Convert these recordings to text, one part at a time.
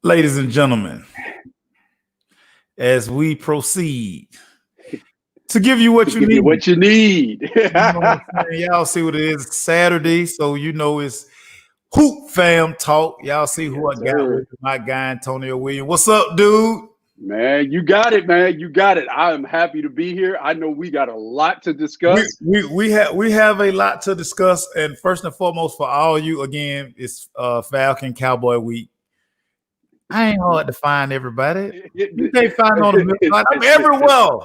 Ladies and gentlemen, as we proceed to give you what you Give you need, what you need. you know what I'm saying? Y'all see what it is. It's Saturday, so you know it's Hoop Fam Talk. Y'all see who I Yes, got sir. with me, my guy Antonio Williams. What's up, dude? Man, you got it, man. You got it. I am happy to be here. I know we got a lot to We discuss. we we have a lot to discuss, and first and foremost for all you again, it's Falcon Cowboy Week. I ain't hard to find everybody. You can't find me on the middle. I'm everywhere.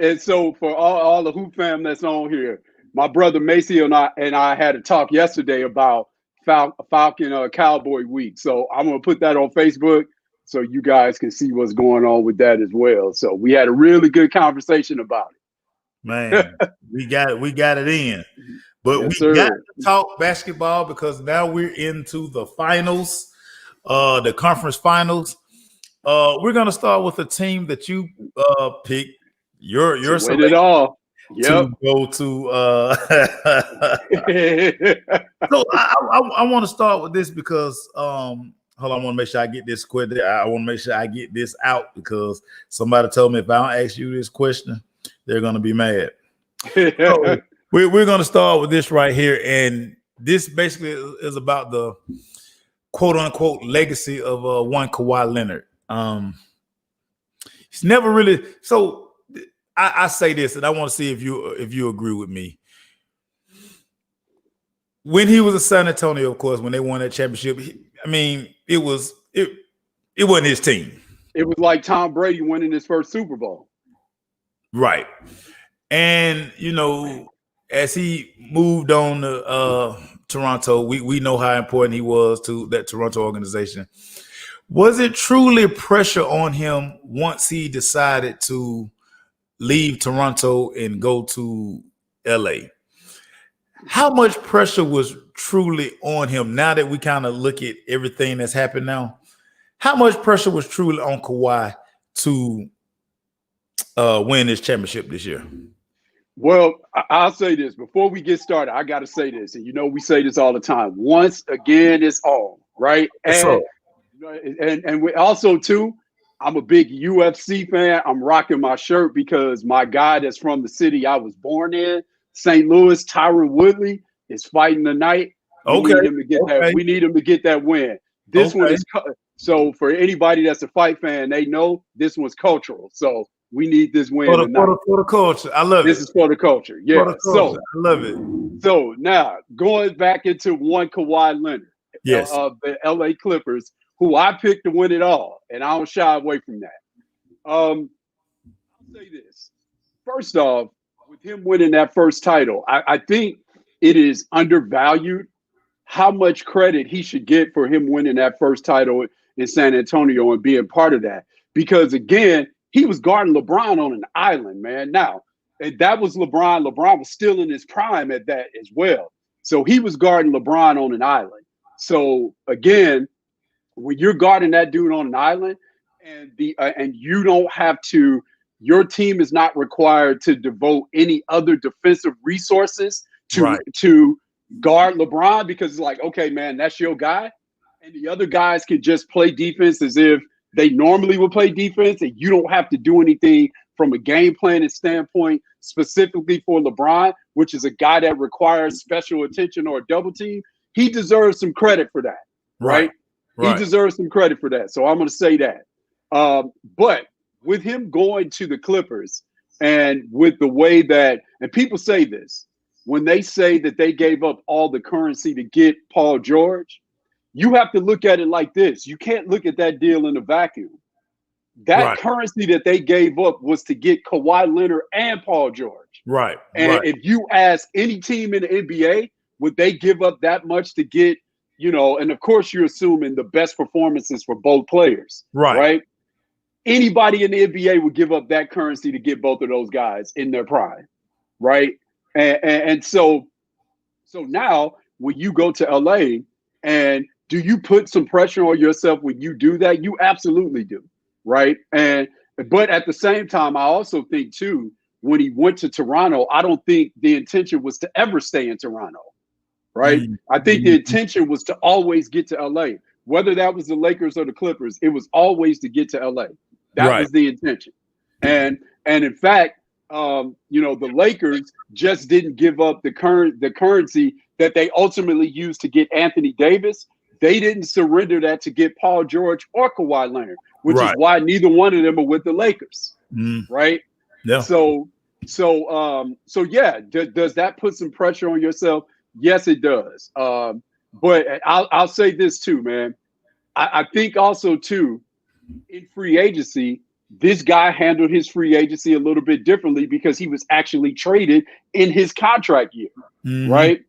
And so for all the Hoop fam that's on here, my brother Macy and I had a talk yesterday about Falcon Cowboy Week. So I'm gonna put that on Facebook so you guys can see what's going on with that as well. So we had a really good conversation about Man, we got it in. it. But Yes, we got sir. to talk basketball because now we're into the finals, the conference finals. We're gonna start with a team that you picked, To your win it selection all. Yep. to go to. So I want to start with this because hold on, I want to make sure I get this quick. I want to make sure I get this out because somebody told me if I don't ask you this question, they're gonna be mad. So we're going to start with this right here. And this basically is about the quote unquote legacy of one Kawhi Leonard. He's never really. So I say this, and I want to see if you agree with me. When he was in San Antonio, of course, when they won that championship, it wasn't his team. It was like Tom Brady winning his first Super Bowl. Right. And as he moved on to Toronto, we know how important he was to that Toronto organization. Was it truly pressure on him once he decided to leave Toronto and go to LA? How much pressure was truly on him now that we kind of look at everything that's happened now? How much pressure was truly on Kawhi to win this championship this year? Well, I'll say this before we get started. I got to say this, and we say this all the time. Once again, it's on, right? And we also too. I'm a big UFC fan. I'm rocking my shirt because my guy that's from the city I was born in, St. Louis, Tyron Woodley, is fighting tonight. We need him to get that. We need him to get that win. This one is so for anybody that's a fight fan, they know this one's cultural. So we need this win tonight. For the culture. I love this it. This is for the culture. Yeah. So I love it. So now going back into one Kawhi Leonard, yes, of the LA Clippers, who I picked to win it all, and I don't shy away from that. I'll say this. First off, with him winning that first title, I think it is undervalued how much credit he should get for him winning that first title in San Antonio and being part of that. Because again, he was guarding LeBron on an island, man. Now, that was LeBron. LeBron was still in his prime at that as well. So he was guarding LeBron on an island. So again, when you're guarding that dude on an island and you don't have to, your team is not required to devote any other defensive resources to guard LeBron because it's like, okay, man, that's your guy. And the other guys can just play defense as if they normally would play defense, and you don't have to do anything from a game planning standpoint specifically for LeBron, which is a guy that requires special attention or a double team. He deserves some credit for that, right? He deserves some credit for that. So I'm going to say that. But with him going to the Clippers and with the way that, and people say this, when they say that they gave up all the currency to get Paul George, you have to look at it like this. You can't look at that deal in a vacuum. That currency that they gave up was to get Kawhi Leonard and Paul George. Right. And if you ask any team in the NBA, would they give up that much to get, and of course you're assuming the best performances for both players, right? Anybody in the NBA would give up that currency to get both of those guys in their prime, right? And so now when you go to LA, and do you put some pressure on yourself when you do that? You absolutely do, right? But at the same time, I also think too, when he went to Toronto, I don't think the intention was to ever stay in Toronto, right? I think the intention was to always get to LA. whether that was the Lakers or the Clippers, it was always to get to LA. That was the intention. And in fact, the Lakers just didn't give up the currency that they ultimately used to get Anthony Davis. They didn't surrender that to get Paul George or Kawhi Leonard, which is why neither one of them are with the Lakers. Right? Yeah. So yeah, does that put some pressure on yourself? Yes, it does. But I'll say this too, man. I think also too, in free agency, this guy handled his free agency a little bit differently because he was actually traded in his contract year, right?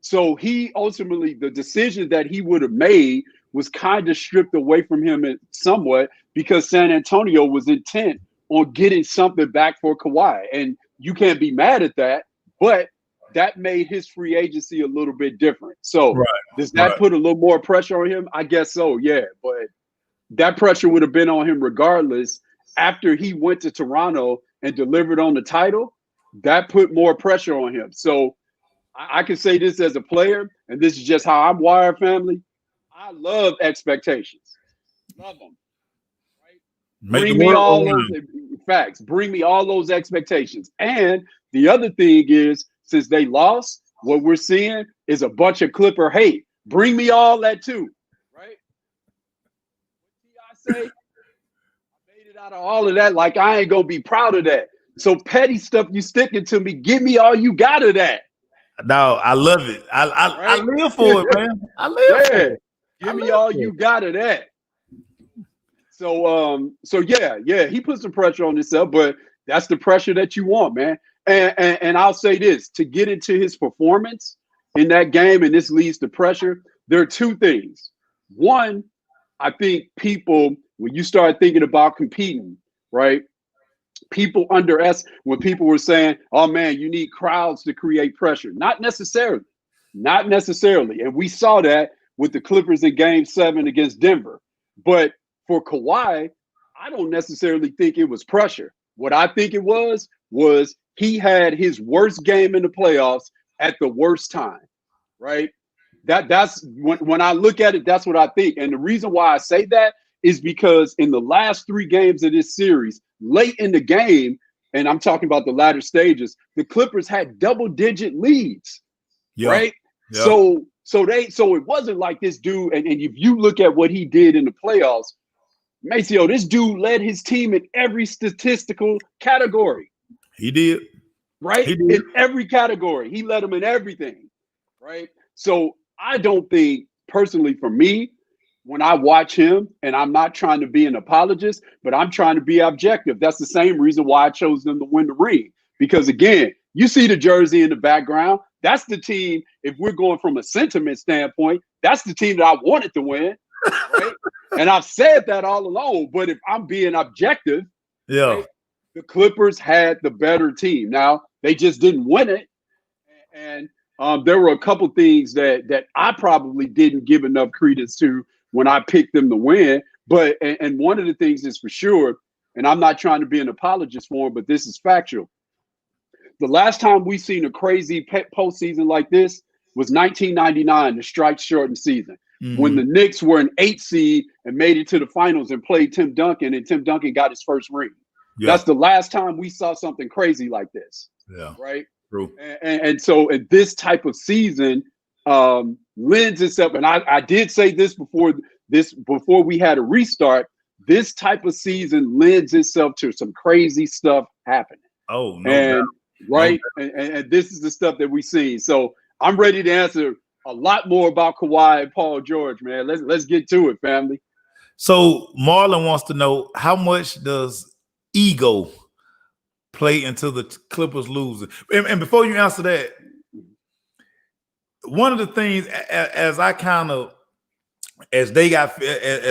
So he ultimately, the decision that he would have made was kind of stripped away from him somewhat because San Antonio was intent on getting something back for Kawhi. And you can't be mad at that, but that made his free agency a little bit different. So does that put a little more pressure on him? I guess so, yeah. But that pressure would have been on him regardless. After he went to Toronto and delivered on the title, that put more pressure on him. So I can say this as a player, and this is just how I'm wired, family. I love expectations. Love them. Right? Bring me all those facts. Bring me all those expectations. And the other thing is, since they lost, what we're seeing is a bunch of Clipper hate. Bring me all that too. Right? What did I say? I made it out of all of that. Like I ain't gonna be proud of that. So petty stuff you sticking to me. Give me all you got of that. No, I love it. I live for it, man. I live for it. Give me all you got of that. So yeah, he put some pressure on himself, but that's the pressure that you want, man. And I'll say this, to get into his performance in that game, and this leads to pressure, there are two things. One, I think people, when you start thinking about competing, right? People when people were saying, oh man, you need crowds to create pressure. Not necessarily. And we saw that with the Clippers in Game 7 against Denver. But for Kawhi, I don't necessarily think it was pressure. What I think it was he had his worst game in the playoffs at the worst time, right? That's when I look at it, that's what I think. And the reason why I say that is because in the last 3 games of this series, late in the game, and I'm talking about the latter stages, the Clippers had double-digit leads, right? Yeah. So it wasn't like this dude, and if you look at what he did in the playoffs, Maceo, this dude led his team in every statistical category. He did. Right? He did. In every category. He led them in everything. Right? So I don't think, personally for me, when I watch him, and I'm not trying to be an apologist, but I'm trying to be objective. That's the same reason why I chose them to win the ring. Because again, you see the jersey in the background. That's the team, if we're going from a sentiment standpoint, that's the team that I wanted to win. Right? And I've said that all along, but if I'm being objective, right, the Clippers had the better team. Now, they just didn't win it. And there were a couple things that I probably didn't give enough credence to when I picked them to win. But and one of the things is for sure, and I'm not trying to be an apologist for him, but this is factual. The last time we seen a crazy postseason like this was 1999, the strike-shortened season, when the Knicks were an 8 seed and made it to the finals and played Tim Duncan, and Tim Duncan got his first ring. Yeah. That's the last time we saw something crazy like this. Yeah. Right. True. And so in this type of season lends itself, and I did say this before we had a restart, this type of season lends itself to some crazy stuff happening. Oh, no. Right. And this is the stuff that we see. So I'm ready to answer a lot more about Kawhi and Paul George, man. Let's get to it, family. So Marlon wants to know, how much does ego play into the Clippers losing? And before you answer that, one of the things as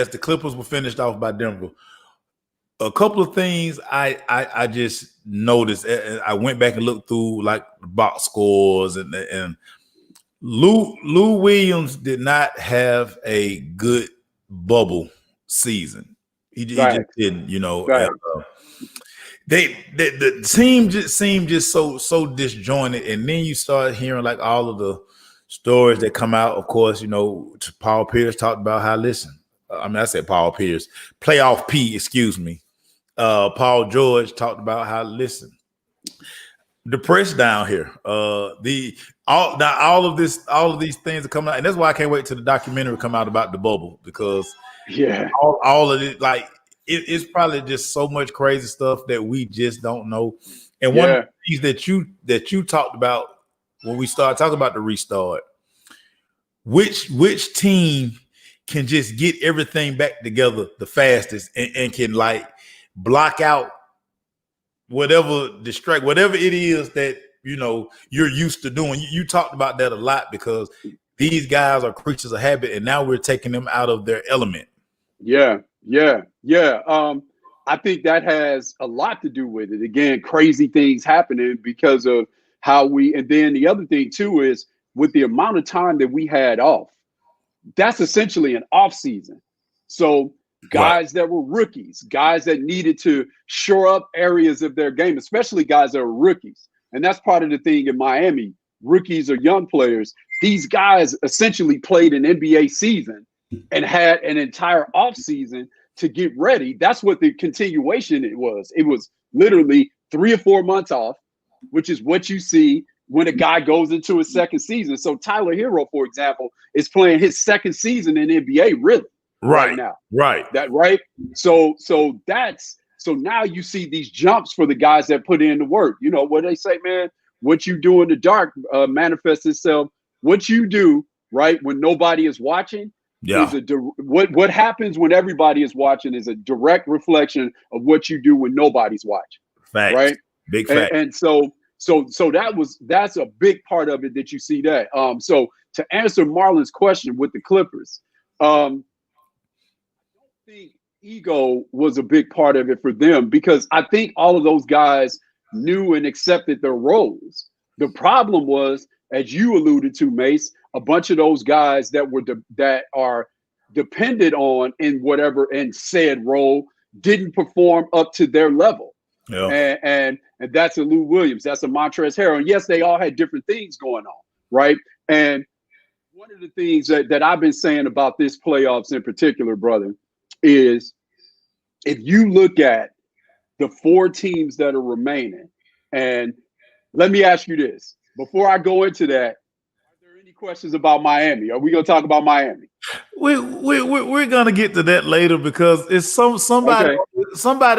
the Clippers were finished off by Denver, a couple of things I just noticed. I went back and looked through like box scores, and Lou Williams did not have a good bubble season. He just didn't, you know. Right. The team just seemed so disjointed, and then you start hearing like all of the stories that come out, of course, Paul Pierce talked about how, I said Paul Pierce, Playoff P, excuse me. Paul George talked about how, the press down here. All of these things are coming out, and that's why I can't wait till the documentary come out about the bubble, because all of it, like it's probably just so much crazy stuff that we just don't know. And one of the things that you talked about when we started talking about the restart, which team can just get everything back together the fastest and can like block out whatever it is that you're used to doing. You talked about that a lot, because these guys are creatures of habit, and now we're taking them out of their element. Yeah. I think that has a lot to do with it. Again, crazy things happening because of how and then the other thing too is with the amount of time that we had off, that's essentially an off season. So guys that were rookies, guys that needed to shore up areas of their game, especially guys that are rookies. And that's part of the thing in Miami, rookies or young players. These guys essentially played an NBA season and had an entire offseason to get ready. That's what the continuation it was. It was literally 3 or 4 months off, which is what you see when a guy goes into his second season. So Tyler Hero, for example, is playing his second season in NBA, really. Right now. Right. So now you see these jumps for the guys that put in the work. You know what they say, man, what you do in the dark manifests itself. What you do, right, when nobody is watching is what happens when everybody is watching is a direct reflection of what you do when nobody's watching. Facts. Right? Big fact. And so that's a big part of it that you see that. So to answer Marlon's question with the Clippers, I think ego was a big part of it for them, because I think all of those guys knew and accepted their roles. The problem was, as you alluded to, Mace, a bunch of those guys that are dependent on in said role didn't perform up to their level. Yeah. And that's a Lou Williams, that's a Montrezl Harrell. And yes, they all had different things going on, right? And one of the things that I've been saying about this playoffs in particular, brother, is if you look at the 4 teams that are remaining, and let me ask you this before I go into that, are there any questions about Miami? Are we going to talk about Miami? We're going to get to that later, because it's somebody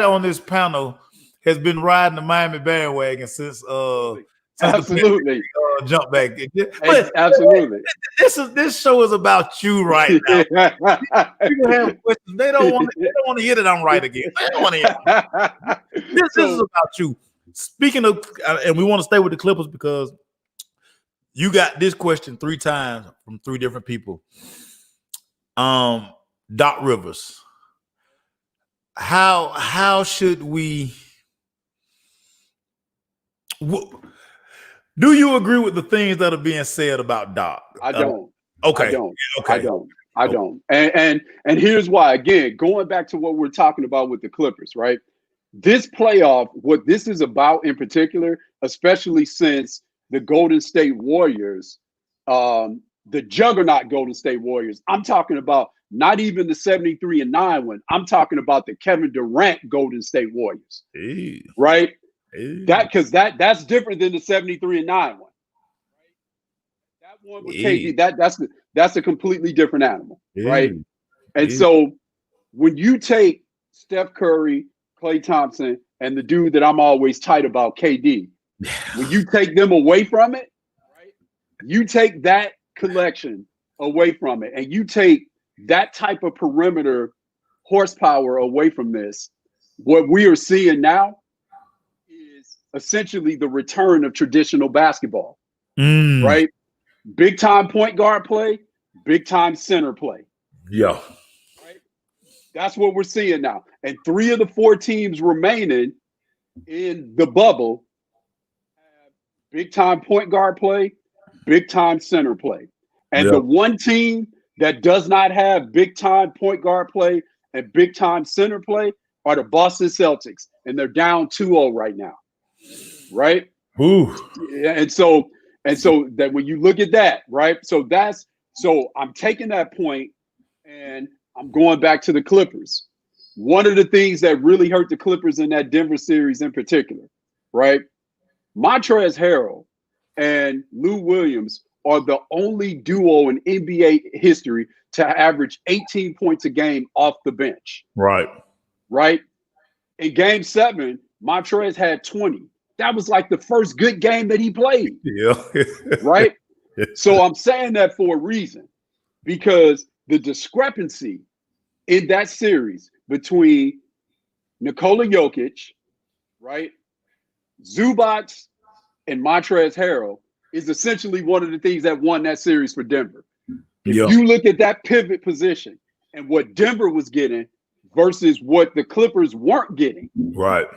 on this panel has been riding the Miami bandwagon since absolutely the jump back. But absolutely. This show is about you right now. People have questions. They don't want to hear that I'm right again. They don't want to hear. This is about you. Speaking of, and we want to stay with the Clippers because you got this question 3 times from 3 different people. Doc Rivers. How should we? Do you agree with the things that are being said about Doc? I don't. Okay. I don't. Okay. I don't. And here's why. Again, going back to what we're talking about with the Clippers, right? This playoff, what this is about in particular, especially since the Golden State Warriors, the juggernaut Golden State Warriors, I'm talking about not even the 73-9 one. I'm talking about the Kevin Durant Golden State Warriors, right? Because that's different than the 73-9 one. Right? That one with KD, that's a completely different animal, right? And so when you take Steph Curry, Klay Thompson, and the dude that I'm always tight about, KD, when you take them away from it, right? You take that collection away from it, and you take that type of perimeter horsepower away from this, what we are seeing now is essentially the return of traditional basketball, right? Big time point guard play, big time center play. Yeah. Right? That's what we're seeing now. And 3 of the 4 teams remaining in the bubble have big time point guard play, big time center play. And the one team that does not have big time point guard play and big time center play are the Boston Celtics. And they're down 2-0 right now. Right? Ooh. And so And so that when you look at that, right? So I'm taking that point and I'm going back to the Clippers. One of the things that really hurt the Clippers in that Denver series in particular, right? Montrezl Harrell and Lou Williams are the only duo in NBA history to average 18 points a game off the bench. Right. Right? In game 7, Montrezl had 20. That was like the first good game that he played. Yeah. Right? So I'm saying that for a reason, because the discrepancy in that series between Nikola Jokic, right, Zubac, and Montrezl Harrell is essentially one of the things that won that series for Denver. If you look at that pivot position and what Denver was getting versus what the Clippers weren't getting. Right.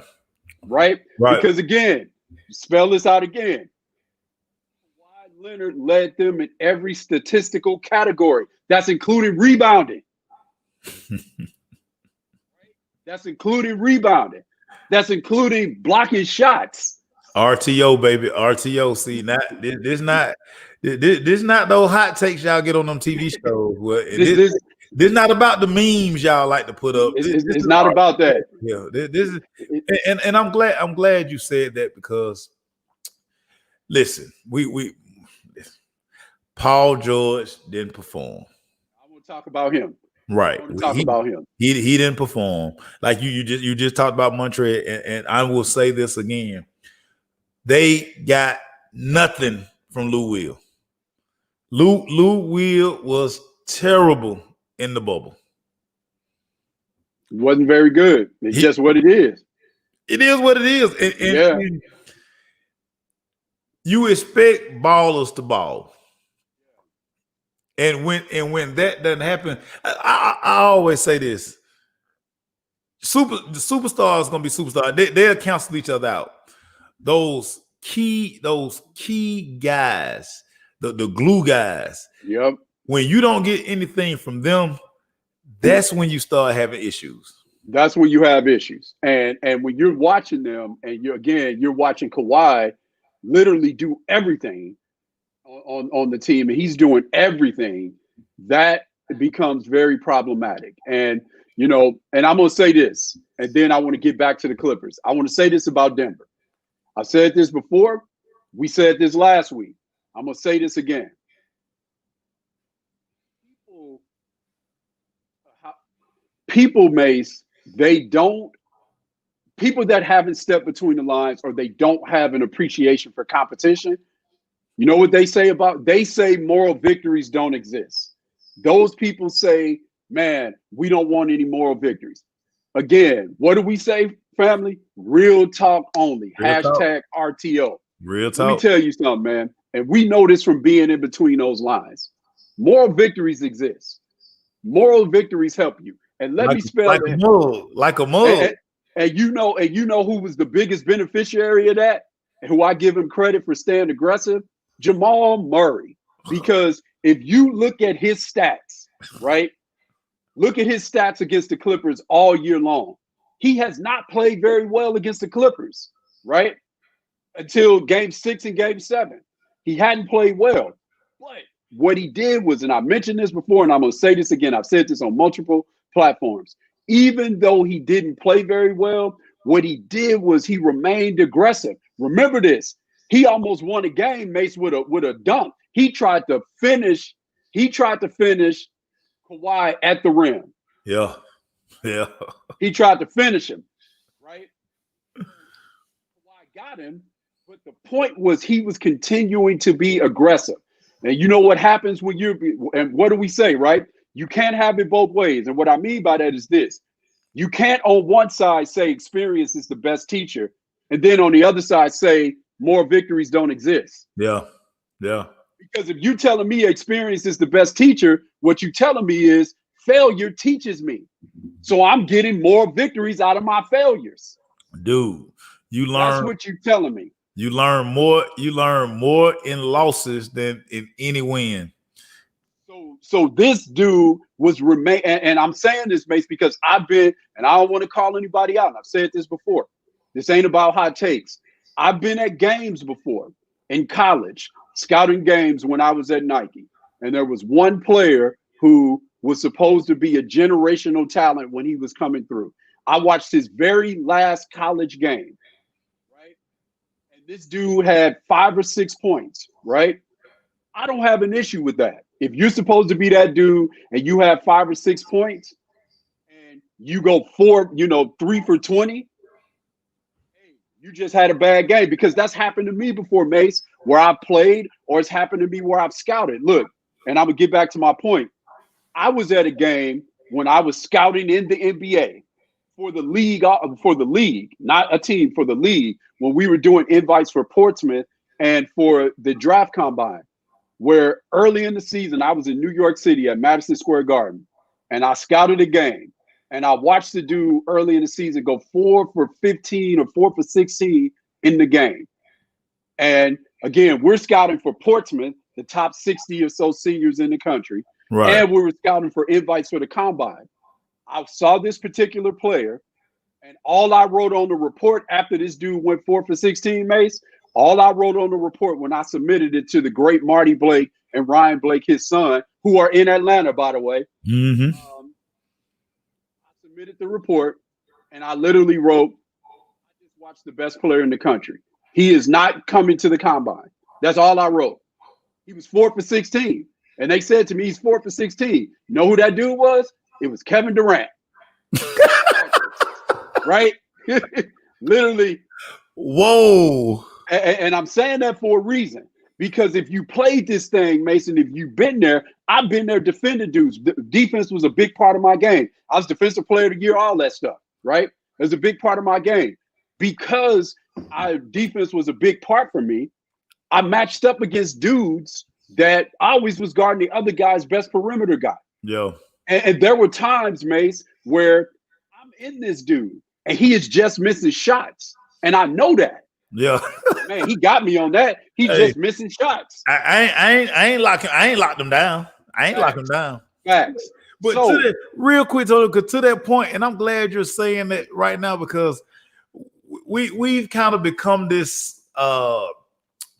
Right? Because again, spell this out again. Kawhi Leonard led them in every statistical category. That's including rebounding. Right? That's including rebounding. That's including blocking shots. RTO, baby. RTO. See, this not those hot takes y'all get on them TV shows. This not about the memes y'all like to put up. It's not about that. Yeah, this is, and I'm glad you said that, because listen, we Paul George didn't perform. I want to talk about him. Right. He didn't perform. Like you just talked about Montrezl, and I will say this again. They got nothing from Lou Will. Lou Will was terrible in the bubble. It wasn't very good. It's just what it is. It is what it is. And you expect ballers to ball. And when that doesn't happen, I always say this: the superstar is gonna be superstar. They'll cancel each other out. Those key guys, the glue guys. Yep. When you don't get anything from them, that's when you start having issues. That's when you have issues. And when you're watching them, and you're watching Kawhi literally do everything on the team, and he's doing everything, that becomes very problematic. And and I'm gonna say this, and then I want to get back to the Clippers. I want to say this about Denver. I said this before. We said this last week. I'm gonna say this again. People, Mace, people that haven't stepped between the lines, or they don't have an appreciation for competition. You know what they say they say moral victories don't exist. Those people say, man, we don't want any moral victories. Again, what do we say, family? Real talk only. Hashtag RTO. Real talk. Let me tell you something, man. And we know this from being in between those lines. Moral victories exist. Moral victories help you. And let me spell like a mug. Like a mug. And you know who was the biggest beneficiary of that? And who I give him credit for staying aggressive? Jamal Murray. Because if you look at his stats, right? Look at his stats against the Clippers all year long. He has not played very well against the Clippers, right? Until game 6 and game 7. He hadn't played well. But what he did was, and I mentioned this before, and I'm going to say this again. I've said this on multiple platforms. Even though he didn't play very well, what he did was he remained aggressive. Remember this. He almost won a game, Mace, with a dunk. He tried to finish Kawhi at the rim. Yeah. He tried to finish him, right? Kawhi got him, but the point was he was continuing to be aggressive. And you know what happens when and what do we say, right? You can't have it both ways. And what I mean by that is this. You can't on one side say experience is the best teacher, and then on the other side say more victories don't exist. Yeah. Because if you're telling me experience is the best teacher, what you're telling me is failure teaches me. So I'm getting more victories out of my failures. Dude, you learn. That's what you're telling me. You learn more in losses than in any win. So this dude was and I'm saying this, Mace, because I've been, and I don't want to call anybody out, and I've said this before. This ain't about hot takes. I've been at games before in college scouting games when I was at Nike, and there was one player who was supposed to be a generational talent when he was coming through. I watched his very last college game, right? And this dude had 5 or 6 points, right? I don't have an issue with that. If you're supposed to be that dude and you have 5 or 6 points and you go 3 for 20, you just had a bad game, because that's happened to me before, Mace, where I've played, or it's happened to me where I've scouted. Look, and I'm going to get back to my point. I was at a game when I was scouting in the NBA for the league, not a team, for the league, when we were doing invites for Portsmouth and for the draft combine, where early in the season, I was in New York City at Madison Square Garden, and I scouted a game. And I watched the dude early in the season go 4 for 15 or 4 for 16 in the game. And again, we're scouting for Portsmouth, the top 60 or so seniors in the country. Right. And we were scouting for invites for the combine. I saw this particular player, and all I wrote on the report after this dude went 4 for 16, Mace, all I wrote on the report when I submitted it to the great Marty Blake and Ryan Blake, his son, who are in Atlanta, by the way. Mm-hmm. Submitted the report, and I literally wrote, I just watched the best player in the country. He is not coming to the combine. That's all I wrote. He was 4 for 16. And they said to me, he's 4 for 16. You know who that dude was? It was Kevin Durant. Right? Literally. Whoa. And I'm saying that for a reason. Because if you played this thing, Mason, if you've been there, I've been there defending dudes. Defense was a big part of my game. I was defensive player of the year, all that stuff, right? It was a big part of my game. Because defense was a big part for me, I matched up against dudes that always was guarding the other guy's best perimeter guy. Yeah. And there were times, Mace, where I'm in this dude, and he is just missing shots. And I know that. Yeah. Man, he got me on that. He's just missing shots. I ain't locked him down. I ain't locked him down. Facts. But real quick, to that point, and I'm glad you're saying that right now, because we've kind of become this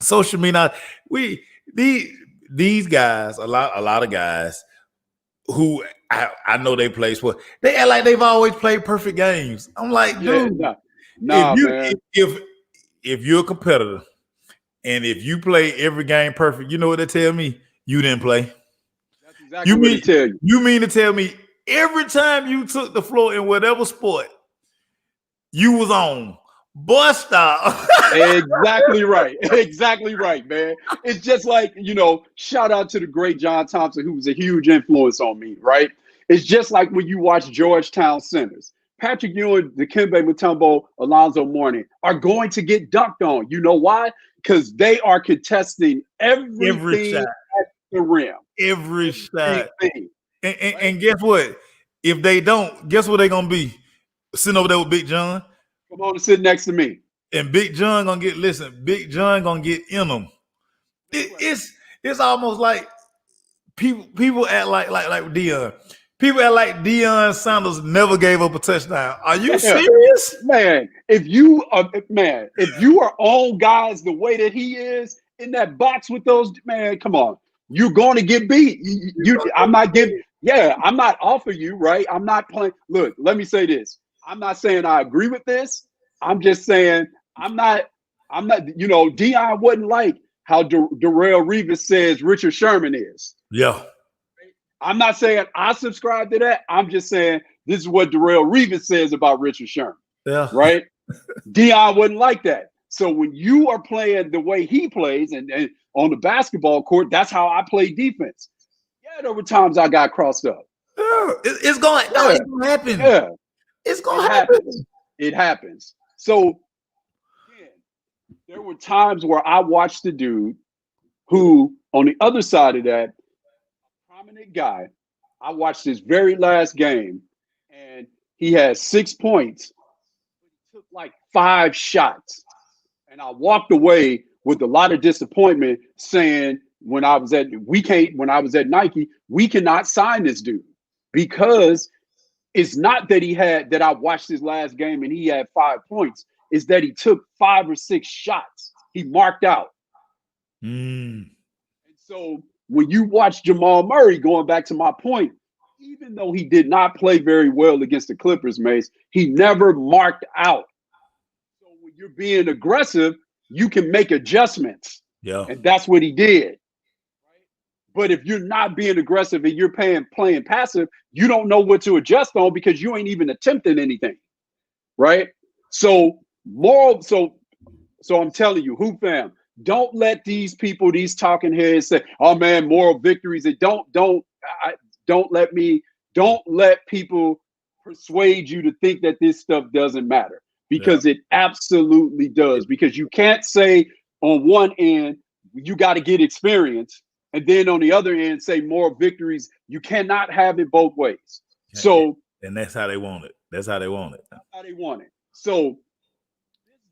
social media. These guys, a lot of guys who I know they play sport, they act like they've always played perfect games. I'm like, dude, if you're a competitor and if you play every game perfect, you know what they tell me? You didn't play. That's exactly what they tell you. You mean to tell me every time you took the floor in whatever sport, you was on? Boy, stop. Exactly right. Exactly right, man. It's just like, shout out to the great John Thompson, who was a huge influence on me, right? It's just like when you watch Georgetown centers. Patrick Ewing, Dikembe Mutombo, Alonzo Mourning are going to get dunked on. You know why? Because they are contesting every shot at the rim. Every shot. And guess what? If they don't, guess what they're going to be? Sitting over there with Big John. Come on and sit next to me. And Big John gonna get in them. It's almost like people act like Deion. People act like Deion Sanders never gave up a touchdown. Are you serious? Man, if you are on guys the way that he is in that box with those, man, come on. You're going to get beat. I'm not off of you, right? I'm not playing. Look, let me say this. I'm not saying I agree with this. I'm just saying I'm not, Deion wasn't like how Darrelle Revis says Richard Sherman is. Yeah. I'm not saying I subscribe to that. I'm just saying this is what Darrelle Revis says about Richard Sherman. Yeah. Right? Deion wasn't like that. So when you are playing the way he plays and on the basketball court, that's how I play defense. Yeah, there were times I got crossed up. Yeah, it's going to happen. Yeah. It's going to happen. It happens. So again, there were times where I watched the dude who, on the other side of that, a prominent guy, I watched his very last game, and he had 6 points. He took like 5 shots. And I walked away with a lot of disappointment, saying when I was at Nike, we cannot sign this dude, because it's not that I watched his last game and he had 5 points. It's that he took 5 or 6 shots. He marked out. Mm. And so when you watch Jamal Murray, going back to my point, even though he did not play very well against the Clippers, Mace, he never marked out. So when you're being aggressive, you can make adjustments. Yeah. And that's what he did. But if you're not being aggressive and you're playing passive, you don't know what to adjust on because you ain't even attempting anything. Right? So I'm telling you, Hoop Fam, don't let these people, these talking heads say, "Oh man, moral victories." Don't let people persuade you to think that this stuff doesn't matter, because it absolutely does. Because you can't say on one end you got to get experience, and then on the other end say moral victories. You cannot have it both ways. So, and that's how they want it. That's how they want it. That's how they want it. So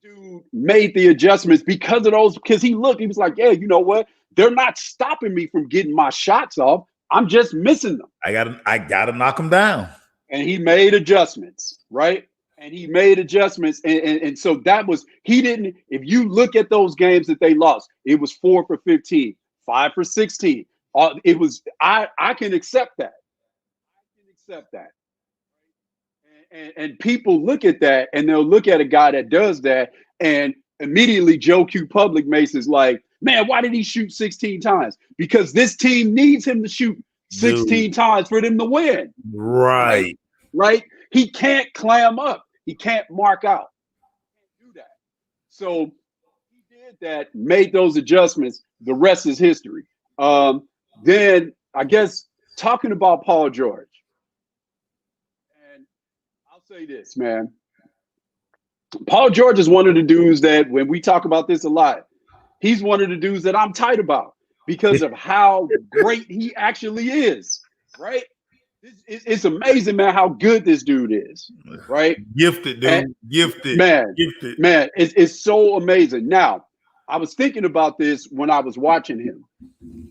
dude made the adjustments because of those, because he was like, yeah, you know what? They're not stopping me from getting my shots off. I'm just missing them. I gotta knock them down. And he made adjustments, right? And he made adjustments. And so that was, he didn't, if you look at those games that they lost, it was 4 for 15, 5 for 16. It was, I can accept that. I can accept that. And people look at that and they'll look at a guy that does that, and immediately Joe Q Public Mace is like, man, why did he shoot 16 times? Because this team needs him to shoot 16 times for them to win. Right. Right? He can't clam up. He can't mark out. He can't do that. So he did that, made those adjustments. The rest is history. Then I guess talking about Paul George. Say this, man. Paul George is one of the dudes that, when we talk about this a lot, he's one of the dudes that I'm tight about because of how great he actually is, right? It's amazing, man, how good this dude is, right? Gifted, dude. And, gifted. Man, gifted. Man, it's so amazing. Now, I was thinking about this when I was watching him,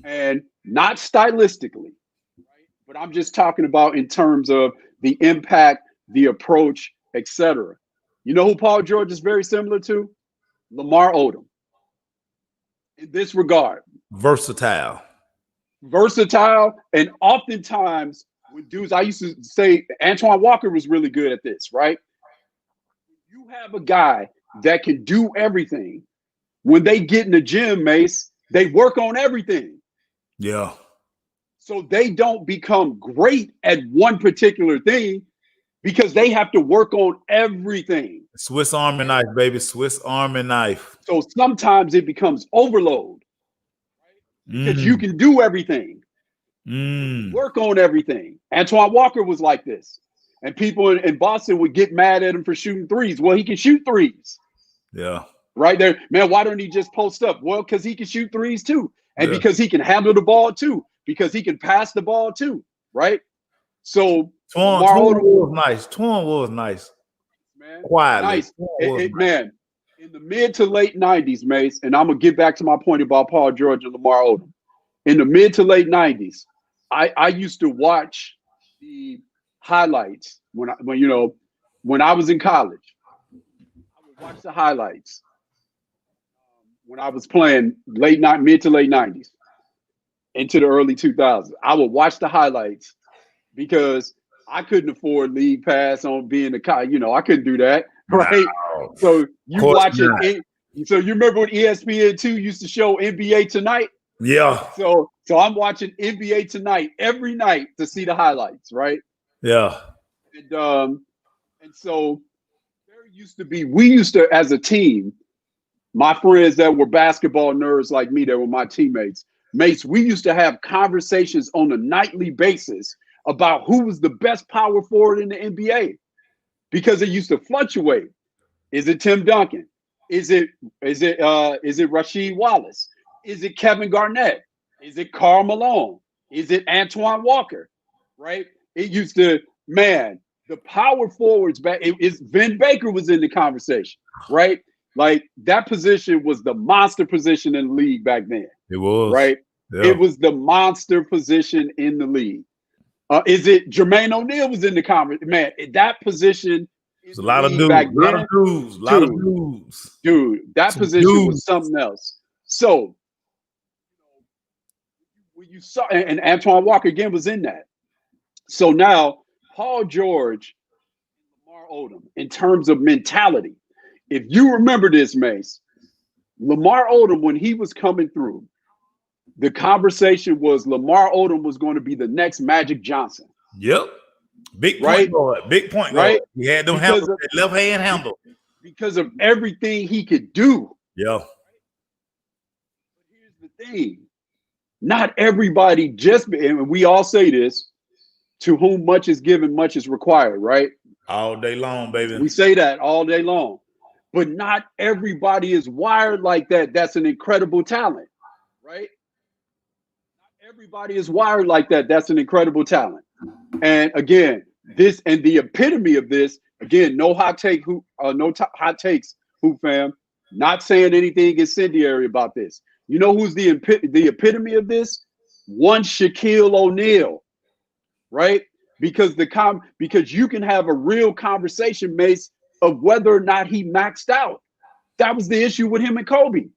and not stylistically, right? But I'm just talking about in terms of the impact, the approach, etc. You know who Paul George is very similar to? Lamar Odom. In this regard. Versatile. And oftentimes with dudes, I used to say Antoine Walker was really good at this, right? You have a guy that can do everything. When they get in the gym, Mace, they work on everything. Yeah. So they don't become great at one particular thing, because they have to work on everything. Swiss Army knife, baby. Swiss Army knife. So sometimes it becomes overload, right? Because you can do everything. Work on everything. Antoine Walker was like this. And people in Boston would get mad at him for shooting threes. Well, he can shoot threes. Yeah. Right there. Man, why don't he just post up? Well, because he can shoot threes too. And because he can handle the ball too. Because he can pass the ball too. Right? So Twan was nice. Twan was nice. Man, quietly. Nice. Man, in the mid to late 90s, Mace, and I'm going to get back to my point about Paul George and Lamar Odom. In the mid to late 90s, I used to watch the highlights when I was in college. I would watch the highlights when I was playing mid to late 90s into the early 2000s. I would watch the highlights because I couldn't afford league pass on being I couldn't do that, right? Wow. So you watch it. So you remember when ESPN2 used to show NBA Tonight? Yeah. So I'm watching NBA Tonight every night to see the highlights, right? Yeah. And so we used to, as a team, my friends that were basketball nerds like me, that were my teammates, Mace, we used to have conversations on a nightly basis about who was the best power forward in the NBA, because it used to fluctuate. Is it Tim Duncan? Is it Rasheed Wallace? Is it Kevin Garnett? Is it Karl Malone? Is it Antoine Walker? Right? It used to, man, the power forwards back. Vin Baker was in the conversation, right? Like that position was the monster position in the league back then. It was, right? Yeah. It was the monster position in the league. Is it Jermaine O'Neal was in the conversation? Man, that position. It's a lot of dudes. A lot of dudes. Dude, that position was something else. So when you saw, and Antoine Walker again was in that. So now Paul George, Lamar Odom, in terms of mentality, if you remember this, Mace, Lamar Odom, when he was coming through, the conversation was Lamar Odom was going to be the next Magic Johnson. Yep. Big point right? guard. Big point Right? guard. He had them handles, that left hand handle. Because of everything he could do. Yeah. But here's the thing. Not everybody and we all say this, to whom much is given, much is required, right? All day long, baby. We say that all day long. But not everybody is wired like that. That's an incredible talent, right? Not everybody is wired like that. That's an incredible talent. And again, this and the epitome of this, again, no hot takes, Hoop Fam. Not saying anything incendiary about this. You know who's the epitome of this? One Shaquille O'Neal, right? Because you can have a real conversation, Mace, of whether or not he maxed out. That was the issue with him and Kobe.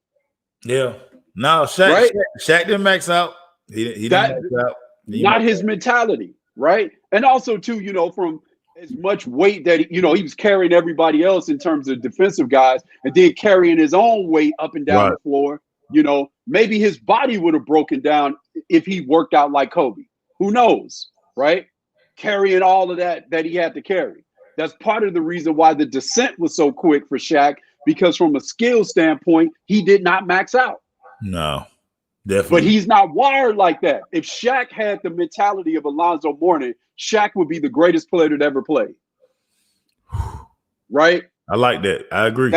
Yeah. No, Shaq didn't max out. He didn't max out. Not his mentality, right? And also, too, you know, from as much weight that, he was carrying everybody else in terms of defensive guys and then carrying his own weight up and down the floor. You know, maybe his body would have broken down if he worked out like Kobe. Who knows, right? Carrying all of that he had to carry. That's part of the reason why the descent was so quick for Shaq, because from a skill standpoint, he did not max out. No, definitely. But he's not wired like that. If Shaq had the mentality of Alonzo Mourning, Shaq would be the greatest player to ever play. Right? I like that. I agree.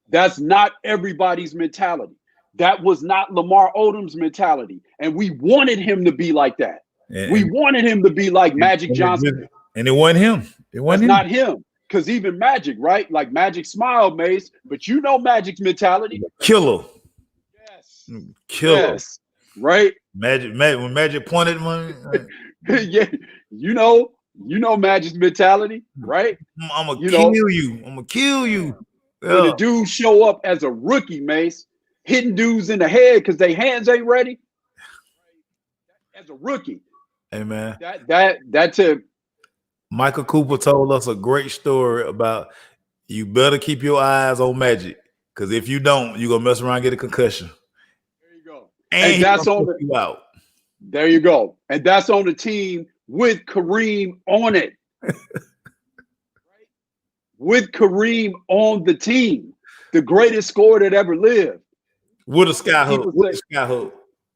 That's not everybody's mentality. That was not Lamar Odom's mentality. And we wanted him to be like that. We wanted him to be like Magic Johnson. And it wasn't him. It wasn't not him. Because even Magic, right? Like Magic smiled, Mace, but you know Magic's mentality. Killer. Yes. Killer. Yes. Right? Magic when Magic pointed money. Yeah. You know Magic's mentality, right? I'm gonna kill you. I'm gonna kill you. When the dude show up as a rookie, Mace, hitting dudes in the head because their hands ain't ready. As a rookie. Hey man. That's it. Michael Cooper told us a great story about you better keep your eyes on Magic, because if you don't, you're gonna mess around and get a concussion. There you go. And that's on you out. There you go. And that's on the team with Kareem on it. Right? With Kareem on the team, the greatest scorer that ever lived. With a sky hook.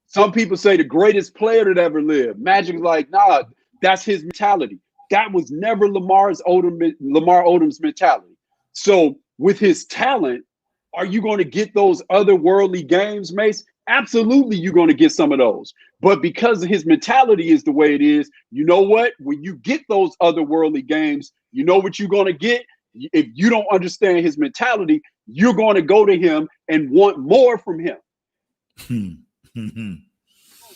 Some people say the greatest player that ever lived. Magic's like, nah, that's his mentality. That was never Lamar Odom's mentality. So with his talent, are you going to get those otherworldly games, Mace? Absolutely, you're going to get some of those. But because his mentality is the way it is, you know what? When you get those otherworldly games, you know what you're going to get? If you don't understand his mentality, you're going to go to him and want more from him.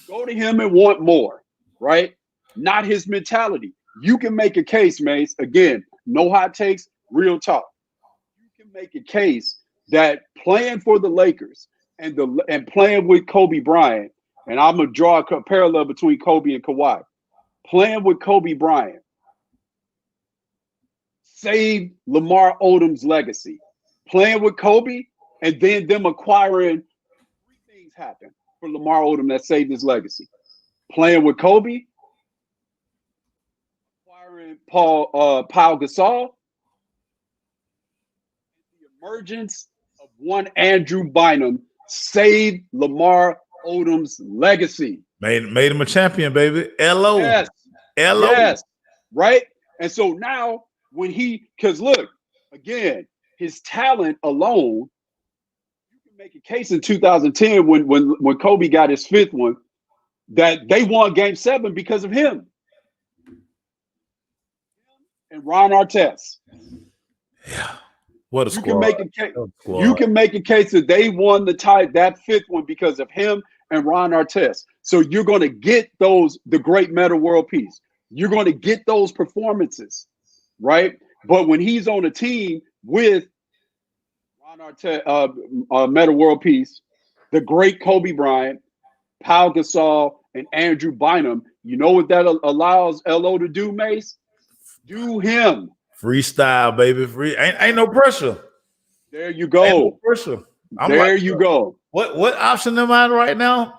Go to him and want more, right? Not his mentality. You can make a case, Mace. Again, no hot takes, real talk. You can make a case that playing for the Lakers and playing with Kobe Bryant, and I'm gonna draw a parallel between Kobe and Kawhi. Playing with Kobe Bryant saved Lamar Odom's legacy. Playing with Kobe and then them acquiring, three things happened for Lamar Odom that saved his legacy. Playing with Kobe, acquiring Pau Gasol, the emergence of one Andrew Bynum saved Lamar Odom's legacy. Made him a champion, baby. L.O. Yes. L.O. Yes. Right? And so now because look, again, his talent alone, you can make a case in 2010 when Kobe got his fifth one, that they won Game 7 because of him. And Ron Artest. Yeah. What a squad. You can make a case that they won that fifth one because of him and Ron Artest. So you're going to get the great meta world peace. You're going to get those performances, right? But when he's on a team with Ron Artest, meta world peace, the great Kobe Bryant, Pau Gasol, and Andrew Bynum. You know what that allows LO to do, Mace? Do him. Freestyle, baby. Free. Ain't no pressure. There you go. Ain't no pressure. There you go. What option am I on right now?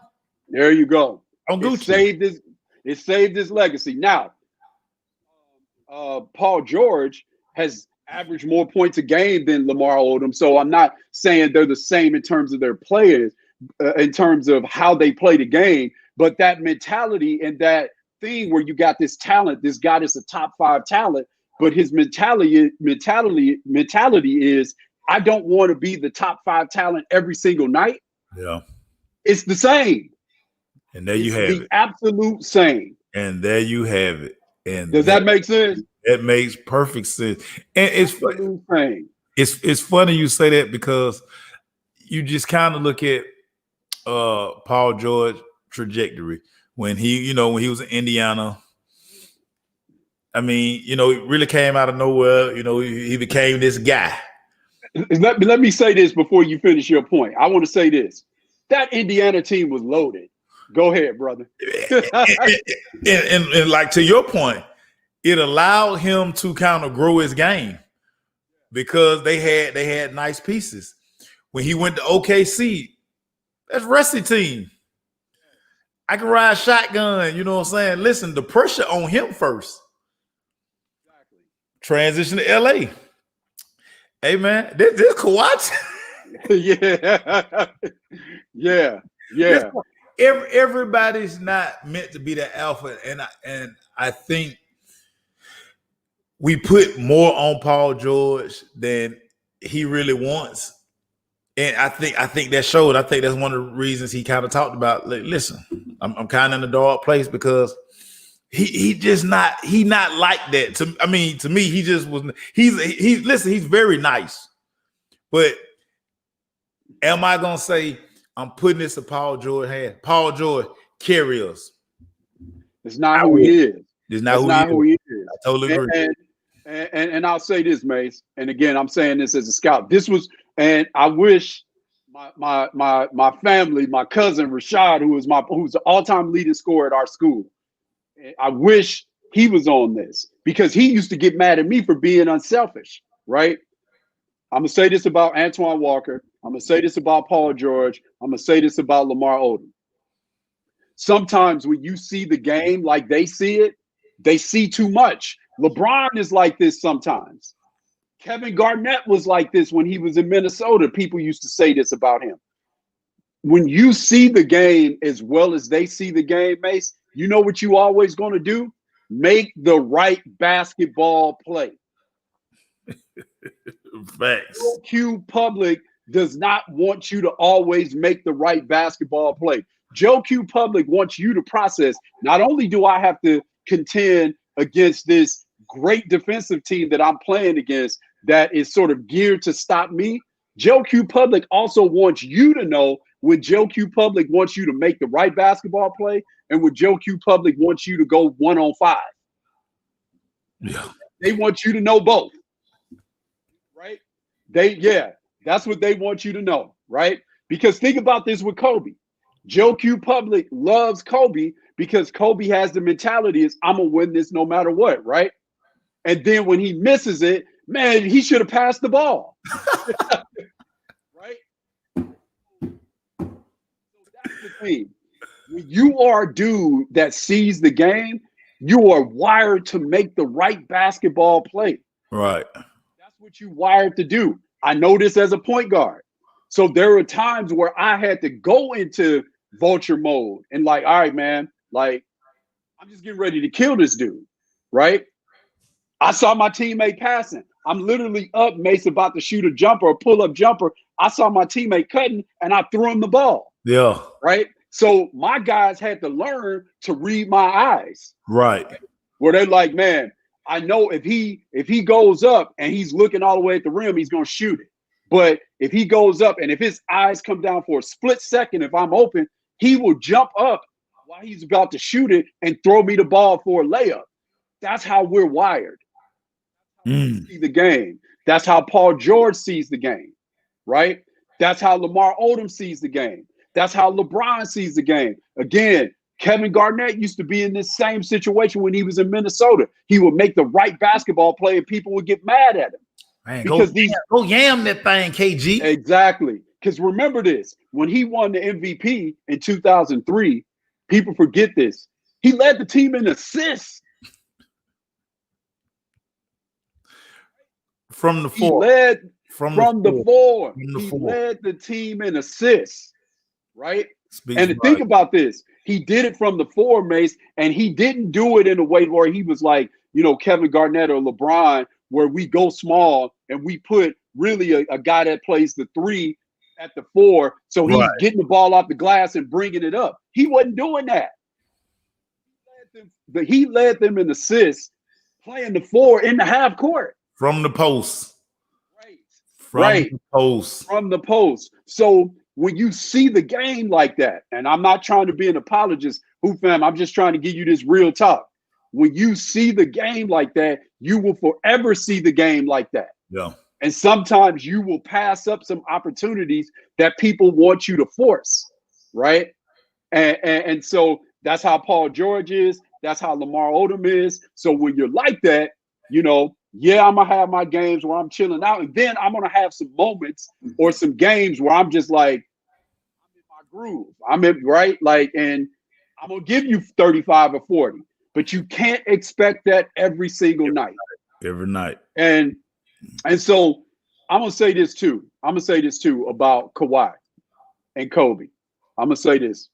There you go. I'm Gucci. It saved his legacy. Now, Paul George has averaged more points a game than Lamar Odom. So I'm not saying they're the same in terms of their players, in terms of how they play the game, but that mentality and that thing where you got this talent, this guy is a top 5 talent, but his mentality is, I don't want to be the top 5 talent every single night. Yeah. It's the same. And there you have it. Absolute same. And there you have it. And does that make sense? It makes perfect sense. And it's funny. It's funny you say that, because you just kind of look at Paul George trajectory when he was in Indiana. I mean, it really came out of nowhere. He became this guy. Let me say this before you finish your point. I want to say this. That Indiana team was loaded. Go ahead, brother. and like, to your point, it allowed him to kind of grow his game, because they had nice pieces. When he went to OKC, that's Rusty team. I can ride shotgun, you know what I'm saying? Listen, the pressure on him first. Exactly. Transition to LA. Hey man, this Kawhi. Yeah. Everybody's not meant to be the alpha, and I think we put more on Paul George than he really wants, and I think that showed. I think that's one of the reasons he kind of talked about. Like, listen, I'm kind of in a dark place, because he not like that. To me, he just was. He's very nice, but am I gonna say I'm putting this in Paul George's hand? Paul George, carry us. It's not who he is. It's not who he is. I totally agree. And I'll say this, Mace. And again, I'm saying this as a scout. This was, and I wish my family, my cousin Rashad, who's the all-time leading scorer at our school, I wish he was on this, because he used to get mad at me for being unselfish, right? I'm gonna say this about Antoine Walker. I'm gonna say this about Paul George. I'm gonna say this about Lamar Odom. Sometimes when you see the game like they see it, they see too much. LeBron is like this sometimes. Kevin Garnett was like this when he was in Minnesota. People used to say this about him. When you see the game as well as they see the game, Mace, you know what you always going to do? Make the right basketball play. Facts. Q Public does not want you to always make the right basketball play. Joe Q Public wants you to process. Not only do I have to contend against this great defensive team that I'm playing against that is sort of geared to stop me, Joe Q Public also wants you to know when Joe Q Public wants you to make the right basketball play and when Joe Q Public wants you to go 1-on-5. Yeah. They want you to know both. Right? That's what they want you to know, right? Because think about this with Kobe. Joe Q Public loves Kobe because Kobe has the mentality is I'm gonna win this no matter what, right? And then when he misses it, man, he should have passed the ball. Right? So that's the thing. When you are a dude that sees the game, you are wired to make the right basketball play. Right. That's what you wired to do. I know this as a point guard. So there were times where I had to go into vulture mode and like, all right, man, like I'm just getting ready to kill this dude, right? I saw my teammate passing. I'm literally up, Mace, about to shoot a jumper, a pull-up jumper. I saw my teammate cutting and I threw him the ball. Yeah. Right? So my guys had to learn to read my eyes. Right. Where they're like, man, I know if he goes up and he's looking all the way at the rim, he's going to shoot it. But if he goes up and if his eyes come down for a split second, if I'm open, he will jump up while he's about to shoot it and throw me the ball for a layup. That's how we're wired. See the game. That's how Paul George sees the game, right? That's how Lamar Odom sees the game. That's how LeBron sees the game. Again, Kevin Garnett used to be in this same situation when he was in Minnesota. He would make the right basketball play and people would get mad at him. Man, Because go yam that thing, KG. Exactly. Because remember this, when he won the MVP in 2003, people forget this. He led the team in assists. From the He four. led From the four. From the He four. led the team in assists, right? Speaks And think about this. He did it from the four, Mace, and he didn't do it in a way where he was like, you know, Kevin Garnett or LeBron, where we go small and we put really a guy that plays the three at the four. So he's getting the ball off the glass and bringing it up. He wasn't doing that. He led them in assists, playing the four in the half court. From the post. Right. From the post. So when you see the game like that, and I'm not trying to be an apologist, Hoop Fam, I'm just trying to give you this real talk. When you see the game like that, you will forever see the game like that. Yeah. And sometimes you will pass up some opportunities that people want you to force, right? And so that's how Paul George is. That's how Lamar Odom is. So when you're like that, you know, yeah, I'm gonna have my games where I'm chilling out, and then I'm gonna have some moments or some games where I'm just like, I'm in my groove. I'm in right, like, and I'm gonna give you 35 or 40, but you can't expect that every single night. Every night. And so I'm gonna say this too. About Kawhi and Kobe. I'm gonna say this.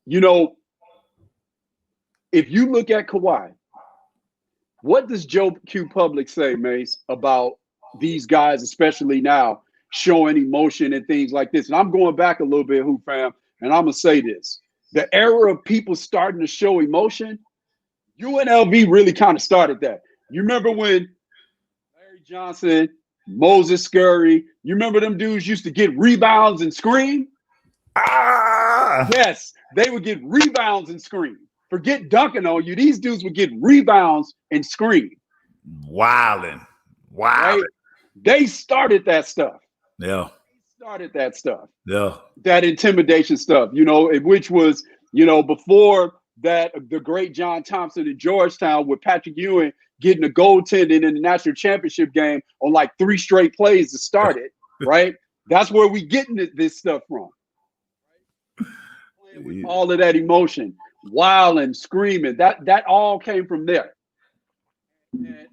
You know, if you look at Kawhi, what does Joe Q Public say, Mace, about these guys, especially now, showing emotion and things like this? And I'm going back a little bit, Hoop Fam, and I'm going to say this. The era of people starting to show emotion, UNLV really kind of started that. You remember when Larry Johnson, Moses Scurry, you remember them dudes used to get rebounds and scream? Ah! Yes, they would get rebounds and scream. Forget dunking on you. These dudes would get rebounds and scream. Wilding. Right? They started that stuff. Yeah. Yeah. That intimidation stuff, you know, which was, you know, before that, the great John Thompson in Georgetown with Patrick Ewing getting a goaltending in the national championship game on like 3 straight plays to start it, right? That's where we getting this stuff from. Right? With all of that emotion. Wild and screaming, that all came from there.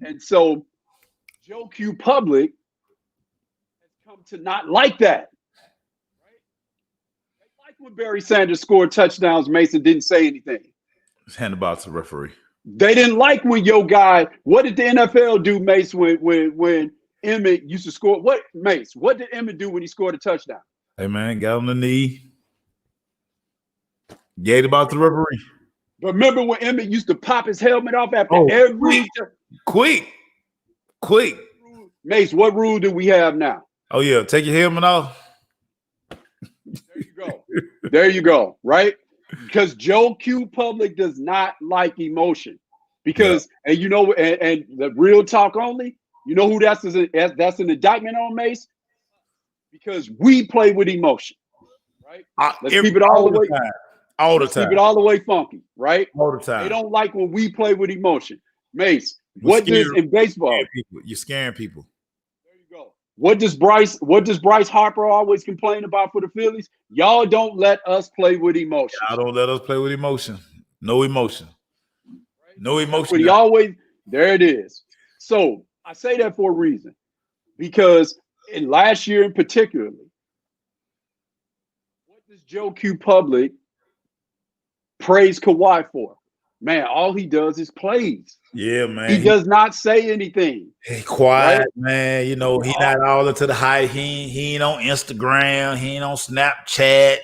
And so Joe Q Public has come to not like that. Right? They like when Barry Sanders scored touchdowns, Mason didn't say anything. Hand about to the referee. They didn't like when your guy, what did the NFL do, Mace, when Emmett used to score? What did Emmett do when he scored a touchdown? Hey man, got on the knee. Gave about the referee. Remember when Emmett used to pop his helmet off after every quick. Mace, what rule do we have now? Oh yeah, take your helmet off. There you go. Right? Because Joe Q Public does not like emotion. Because and you know, and the real talk only, you know who that's an indictment on, Mace? Because we play with emotion. Right? Let's keep it all the way. All the time. Keep it all the way funky, right? All the time. They don't like when we play with emotion. Mace, what does in baseball? You're scaring people. There you go. What does Bryce Harper always complain about for the Phillies? Y'all don't let us play with emotion. Y'all don't let us play with emotion. No emotion. Right? No emotion. He always, there it is. So I say that for a reason. Because in last year in particularly, what does Joe Q Public praise Kawhi for? Man, all he does is plays. Yeah, man. He does not say anything. Hey, quiet, right? Man. You know, he not all into the hype. He ain't on Instagram. He ain't on Snapchat.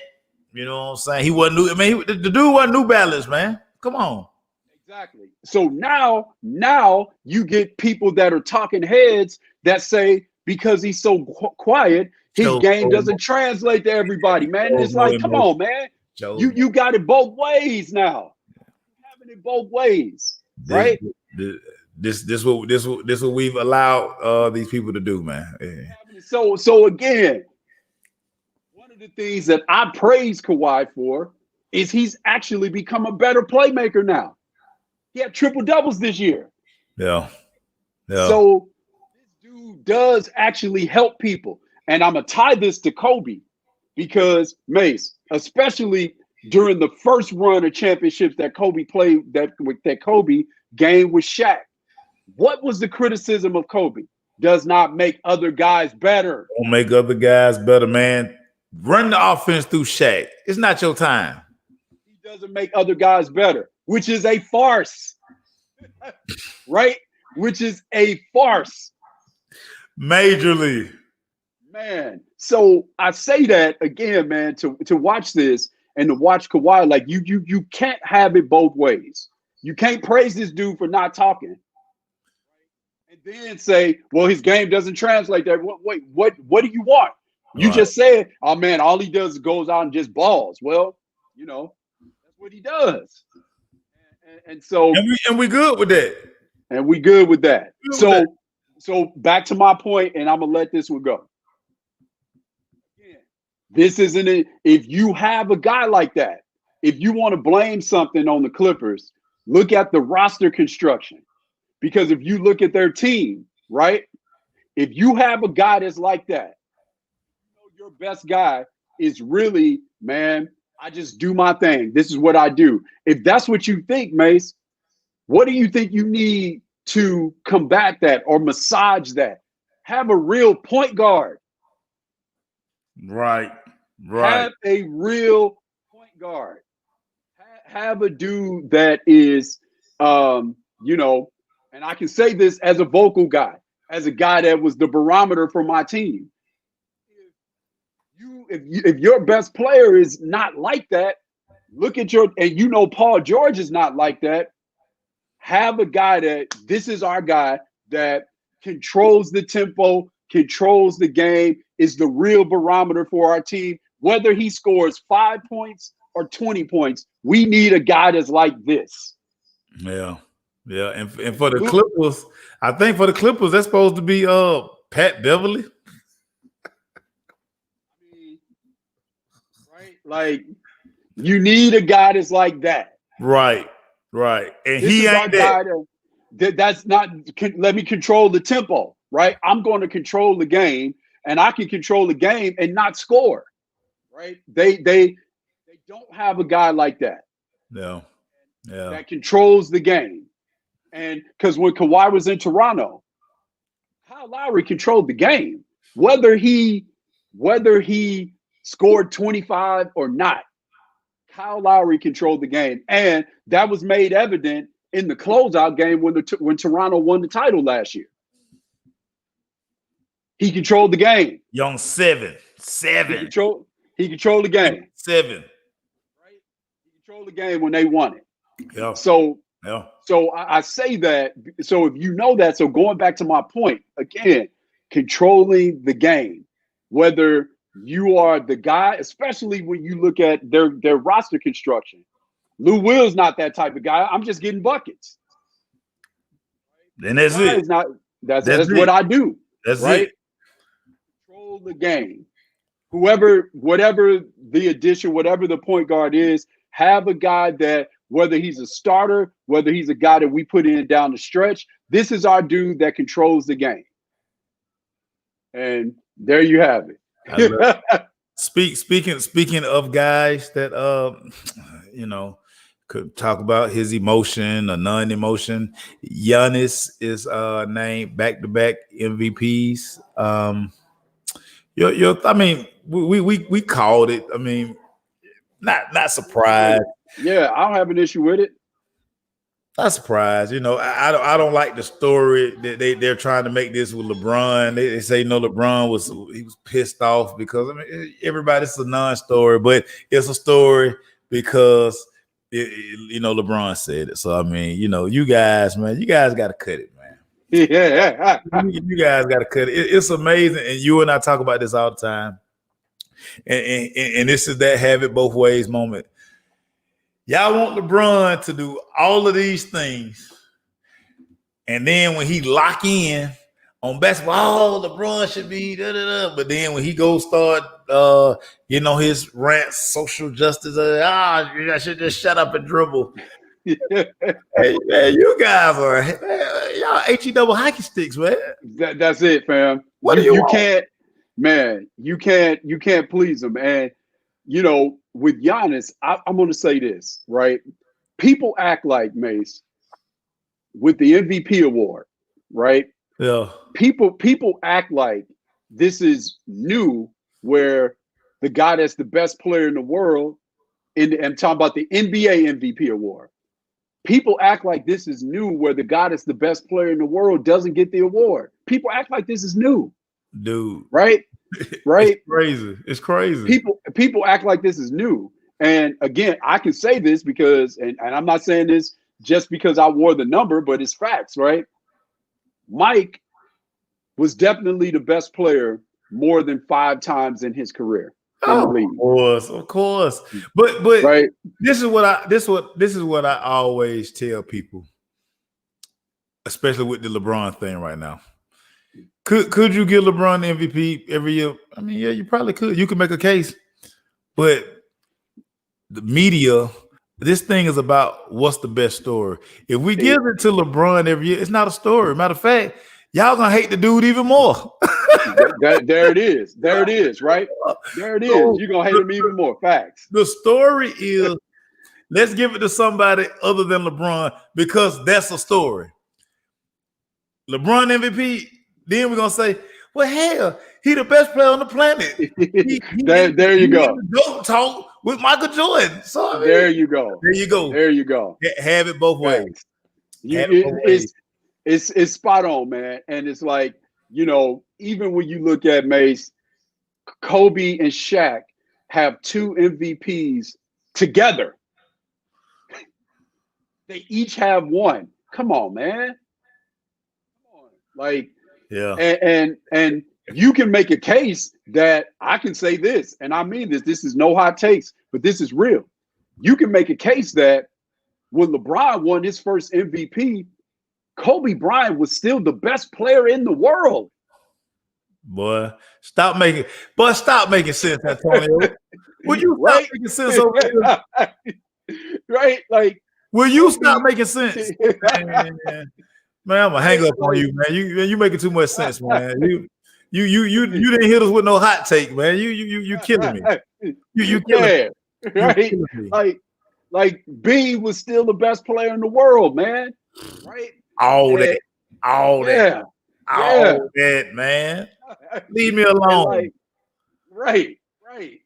You know what I'm saying? He wasn't new. I mean, the dude wasn't New Balance, man. Come on. Exactly. So now you get people that are talking heads that say because he's so quiet, his game doesn't translate to everybody, man. It's like, come on, man. You got it both ways now. Having it both ways, right? This what we've allowed these people to do, man. Yeah. So again, one of the things that I praise Kawhi for is he's actually become a better playmaker now. He had triple doubles this year. Yeah. Yeah. So this dude does actually help people. And I'm going to tie this to Kobe because, Mace, especially during the first run of championships that Kobe played, that Kobe game with Shaq, what was the criticism of Kobe? Does not make other guys better. Don't make other guys better, man. Run the offense through Shaq. It's not your time. He doesn't make other guys better, which is a farce. Right? Which is a farce. Majorly. Man. So I say that again, man, to watch this and to watch Kawhi, like you can't have it both ways. You can't praise this dude for not talking. And then say, well, his game doesn't translate that. Wait, what do you want? You just said, oh man, all he does is goes out and just balls. Well, you know, that's what he does. And so and we good with that. And we good with that. So back to my point, and I'm gonna let this one go. Again, this isn't it. If you have a guy like that, if you want to blame something on the Clippers, look at the roster construction. Because if you look at their team, right? If you have a guy that's like that, you know your best guy is really, man, I just do my thing. This is what I do. If that's what you think, Mace, what do you think you need to combat that or massage that? Have a real point guard. Right. Have a real point guard. Have a dude that is, you know, and I can say this as a vocal guy, as a guy that was the barometer for my team. If your best player is not like that, look at and you know Paul George is not like that. Have a guy that this is our guy that controls the tempo, controls the game, is the real barometer for our team. Whether he scores 5 points or 20 points, we need a guy that's like this. Yeah. Yeah. And for the Clippers, I think for the Clippers, that's supposed to be Pat Beverly. Right? Like, you need a guy that's like that. Right. Right. And this he ain't that. That's not, let me control the tempo, right? I'm going to control the game, and I can control the game and not score, right? They don't have a guy like that. No. Yeah. That controls the game. And because when Kawhi was in Toronto, Kyle Lowry controlled the game. Whether he scored 25 or not, Kyle Lowry controlled the game. And that was made evident in the closeout game when Toronto won the title last year. He controlled the game. Young seven. He controlled the game. 7. Right? He controlled the game when they won it. Yeah. So I say that. So if you know that, so going back to my point, again, controlling the game, whether you are the guy, especially when you look at their roster construction. Lou Will's not that type of guy. I'm just getting buckets. And that's it. That's what I do. That's right? it. Control the game. Whatever the addition, whatever the point guard is, have a guy that, whether he's a starter, whether he's a guy that we put in down the stretch, this is our dude that controls the game. And there you have it. Speaking of guys that you know, could talk about his emotion or non-emotion, Giannis is named back-to-back MVPs. I mean, we called it. I mean, not surprised. Yeah, I don't have an issue with it. Not surprised. You know, I don't like the story that they're trying to make this with LeBron. They say, you know, LeBron was pissed off because, I mean, everybody's a non-story, but it's a story because you know, LeBron said it. So I mean, you know, you guys got to cut it, man. Yeah, you guys got to cut it. It's amazing, and you and I talk about this all the time. And this is that have it both ways moment. Y'all want LeBron to do all of these things, and then when he lock in on basketball, LeBron should be da da da. But then when he goes start, his rants, social justice, I should just shut up and dribble. Hey man, you guys are y'all HE double hockey sticks, man. That's it, fam. What do you want? Can't, man. You can't please them. And with Giannis, I'm going to say this, right? People act like, Mace, with the MVP award, right? Yeah. People act like this is new, where the guy that's the best player in the world, I'm talking about the NBA MVP award. People act like this is new, where the guy that's the best player in the world doesn't get the award. People act like this is new. Dude. Right? Right? It's crazy. People act like this is new. And again, I can say this because, and I'm not saying this just because I wore the number, but it's facts, right? Mike was definitely the best player more than 5 times in his career. Of course. But right. This is what I always tell people, especially with the LeBron thing right now. Could you give LeBron the MVP every year? I mean, yeah, you probably could. You could make a case, but the media, this thing is about what's the best story. If we give it to LeBron every year, it's not a story. Matter of fact, y'all gonna hate the dude even more. There it is. There it is, right? There it is. You're gonna hate him even more. Facts. The story is, let's give it to somebody other than LeBron, because that's a story. LeBron MVP, then we're gonna say, well, hell, he the best player on the planet. There you go. Don't talk with Michael Jordan. So there you go. There you go. There you go. Have it both ways. It's spot on, man. And it's like, even when you look at Mace, Kobe and Shaq have 2 MVPs together. They each have 1. Come on, man. Come on. Like, yeah. And you can make a case that I can say this, and I mean this. This is no hot takes, but this is real. You can make a case that when LeBron won his first MVP, Kobe Bryant was still the best player in the world. Boy, stop making sense, Antonio. Will you stop making sense over here? Right? Like, will you stop making sense? Man, I'm gonna hang up on you, man. You making too much sense, man. You didn't hit us with no hot take, man. You killing me. You killing me. Right? Like B was still the best player in the world, man. Right? All that, man. Leave me alone. Right.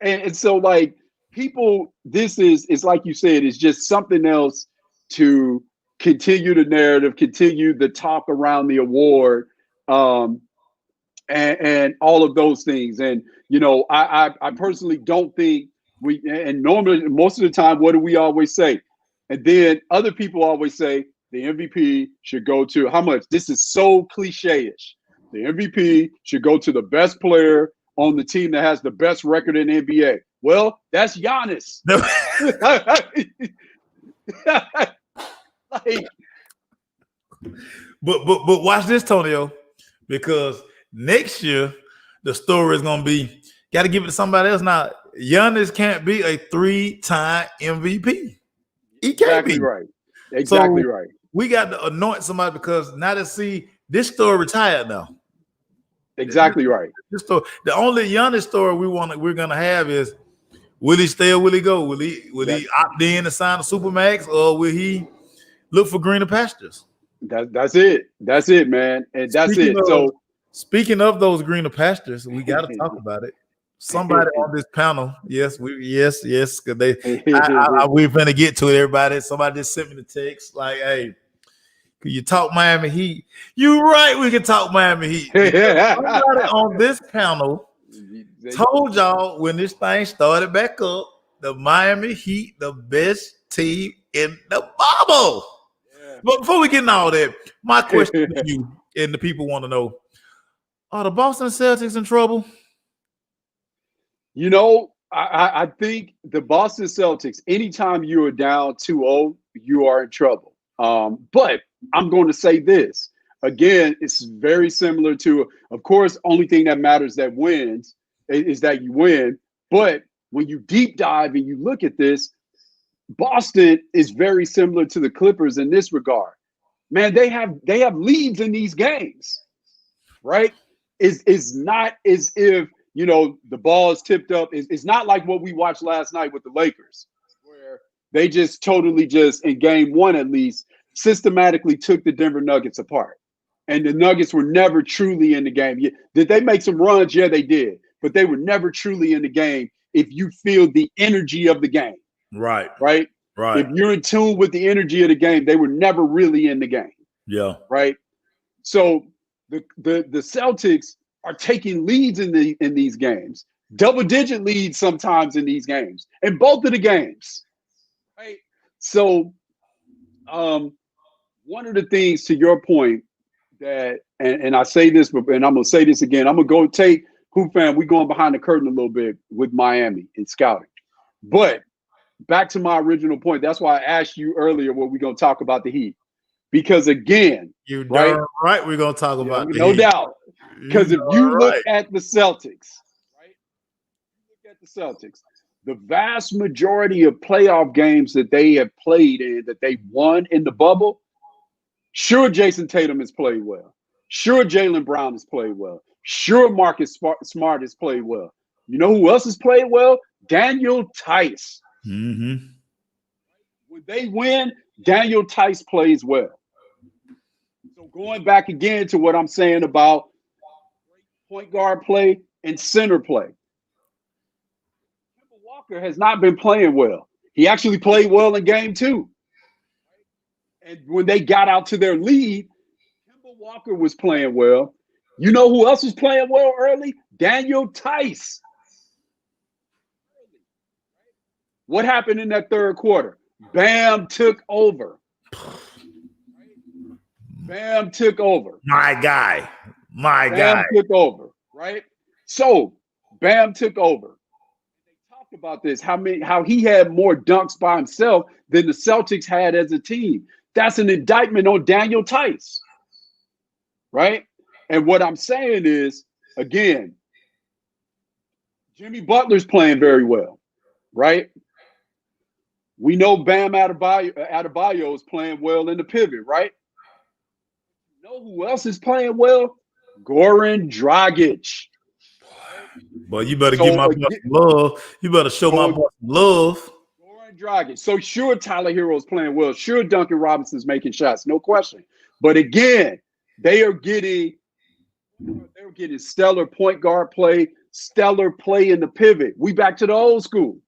And so, like, people, it's like you said, it's just something else to continue the narrative, continue the talk around the award, and all of those things. And I personally don't think and normally most of the time, what do we always say? And then other people always say the MVP should go to, how much? This is so cliche-ish. The MVP should go to the best player on the team that has the best record in the NBA. Well, that's Giannis. But watch this, Tonio, because next year the story is gonna be, got to give it to somebody else. Now, Giannis can't be a 3-time MVP. He can't be. Right. Exactly so, right. We got to anoint somebody, because now to see this story retired now. Exactly right. This story, the only Giannis story we're gonna have is, will he stay or will he go? Will he opt in to sign a Supermax, or will he look for greener pastures? That's it. That's it, man. And that's it. So speaking of those greener pastures, we got to talk about it. Somebody on this panel, yes, because we're gonna get to it. Everybody, somebody just sent me the text like, "Hey, can you talk Miami Heat?" You right, we can talk Miami Heat. Somebody on this panel told y'all when this thing started back up, the Miami Heat, the best team in the bubble. Yeah. But before we get into all that, my question to you and the people want to know: are the Boston Celtics in trouble? I think the Boston Celtics, anytime you are down 2-0, you are in trouble. But I'm going to say this again, it's very similar to, of course, only thing that matters that wins is that you win. But when you deep dive and you look at this, Boston is very similar to the Clippers in this regard. Man, they have leads in these games, right? It's not as if, you know, the ball is tipped up. It's not like what we watched last night with the Lakers, where they just totally just, in game one at least, systematically took the Denver Nuggets apart. And the Nuggets were never truly in the game. Did they make some runs? Yeah, they did. But they were never truly in the game if you feel the energy of the game. Right. Right? Right. If you're in tune with the energy of the game, they were never really in the game. Yeah. Right? So the Celtics are taking leads in these games, double-digit leads sometimes in these games, in both of the games. Right? So one of the things, to your point, that and I say this, and I'm gonna say this again, I'm gonna go take Hoop Fan, we're going behind the curtain a little bit with Miami in scouting. But back to my original point, that's why I asked you earlier what we're gonna talk about the Heat. Because again, you right, we're gonna talk about no doubt. Because if you look at the Celtics, right? Look at the Celtics, the vast majority of playoff games that they have played in, that they won in the bubble, sure, Jason Tatum has played well. Sure, Jaylen Brown has played well. Sure, Marcus Smart has played well. You know who else has played well? Daniel Theis. Mm-hmm. When they win, Daniel Theis plays well. So going back again to what I'm saying about point guard play and center play, Kemba Walker has not been playing well. He actually played well in game 2. And when they got out to their lead, Kemba Walker was playing well. You know who else was playing well early? Daniel Theis. What happened in that third quarter? Bam took over. Bam took over. My guy. Bam took over, right? So Bam took over. They talked about this, how he had more dunks by himself than the Celtics had as a team. That's an indictment on Daniel Theis, right? And what I'm saying is, again, Jimmy Butler's playing very well, right? We know Bam Adebayo is playing well in the pivot, right? You know who else is playing well? Goran Dragic. Boy, you better give my boy some love. You better show my boy some love. Goran Dragic. So sure, Tyler Hero's playing well. Sure, Duncan Robinson's making shots, no question. But again, they're getting stellar point guard play, stellar play in the pivot. We back to the old school.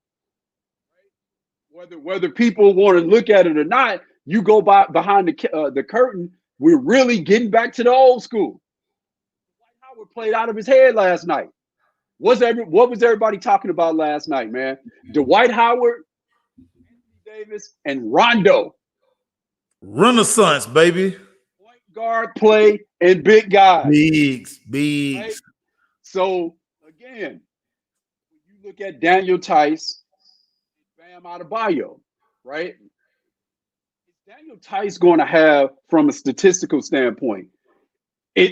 Whether people want to look at it or not, you go behind the curtain. We're really getting back to the old school. Dwight Howard played out of his head last night. What was everybody talking about last night, man? Dwight Howard, Anthony Davis, and Rondo. Renaissance, baby. Point guard play and big guys. Bigs. Right? So, again, when you look at Daniel Theis, Bam Adebayo, right? Is Daniel Theis going to have, from a statistical standpoint,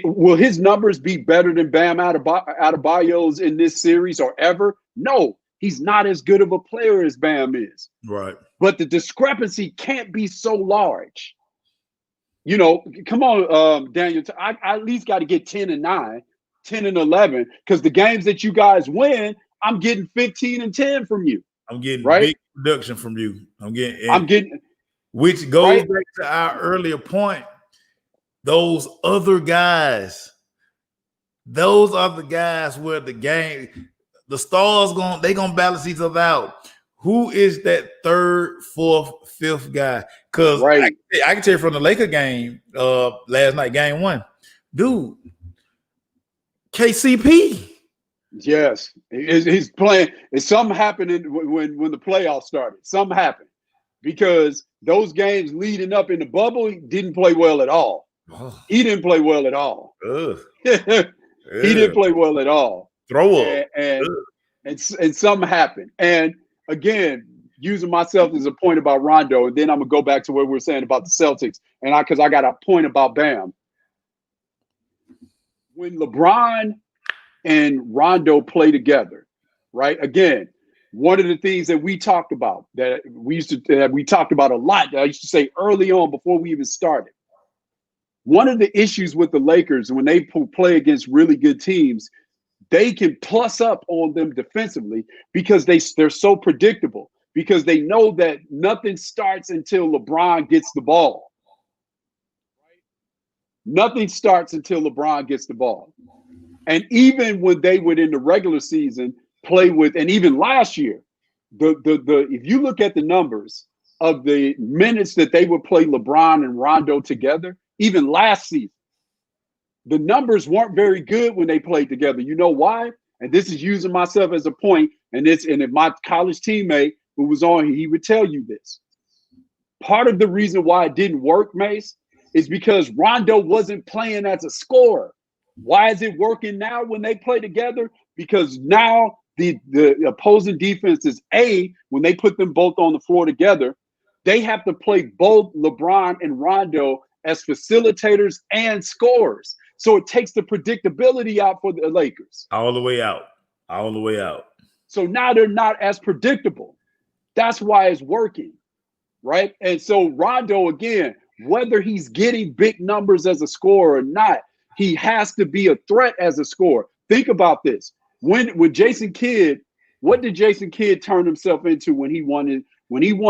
will his numbers be better than Bam Adebayo's in this series or ever? No, he's not as good of a player as Bam is. Right. But the discrepancy can't be so large. You know, come on, Daniel. I at least got to get 10 and 9, 10 and 11, because the games that you guys win, I'm getting 15 and 10 from you. I'm getting right? big production from you. I'm getting, which goes right? back to our earlier point. Those other guys, those are the guys where the stars they gonna balance each other out. Who is that third, fourth, fifth guy? Because I can tell you from the Laker game last night, game 1, dude, KCP. Yes, he's playing. Something happened when the playoffs started. Something happened because those games leading up in the bubble, he didn't play well at all. Oh. He didn't play well at all. He didn't play well at all. Throw up. And something happened. And again, using myself as a point about Rondo, and then I'm gonna go back to what we were saying about the Celtics, and because I got a point about Bam. when LeBron and Rondo play together, right? Again, one of the things that we talked about that we talked about a lot, that I used to say early on before we even started. One of the issues with the Lakers when they play against really good teams, they can plus up on them defensively because they're so predictable, because they know that nothing starts until LeBron gets the ball. Nothing starts until LeBron gets the ball. And even when they would in the regular season play with, and even last year, the if you look at the numbers of the minutes that they would play LeBron and Rondo together, even last season, the numbers weren't very good when they played together. You know why? And this is using myself as a point, and if my college teammate who was on, he would tell you this. Part of the reason why it didn't work, Mace, is because Rondo wasn't playing as a scorer. Why is it working now when they play together? Because now the opposing defense is when they put them both on the floor together, they have to play both LeBron and Rondo as facilitators and scorers. So it takes the predictability out for the Lakers. All the way out. All the way out. So now they're not as predictable. That's why it's working, right? And so Rondo, again, whether he's getting big numbers as a scorer or not, he has to be a threat as a scorer. Think about this. When Jason Kidd, what did Jason Kidd turn himself into when he won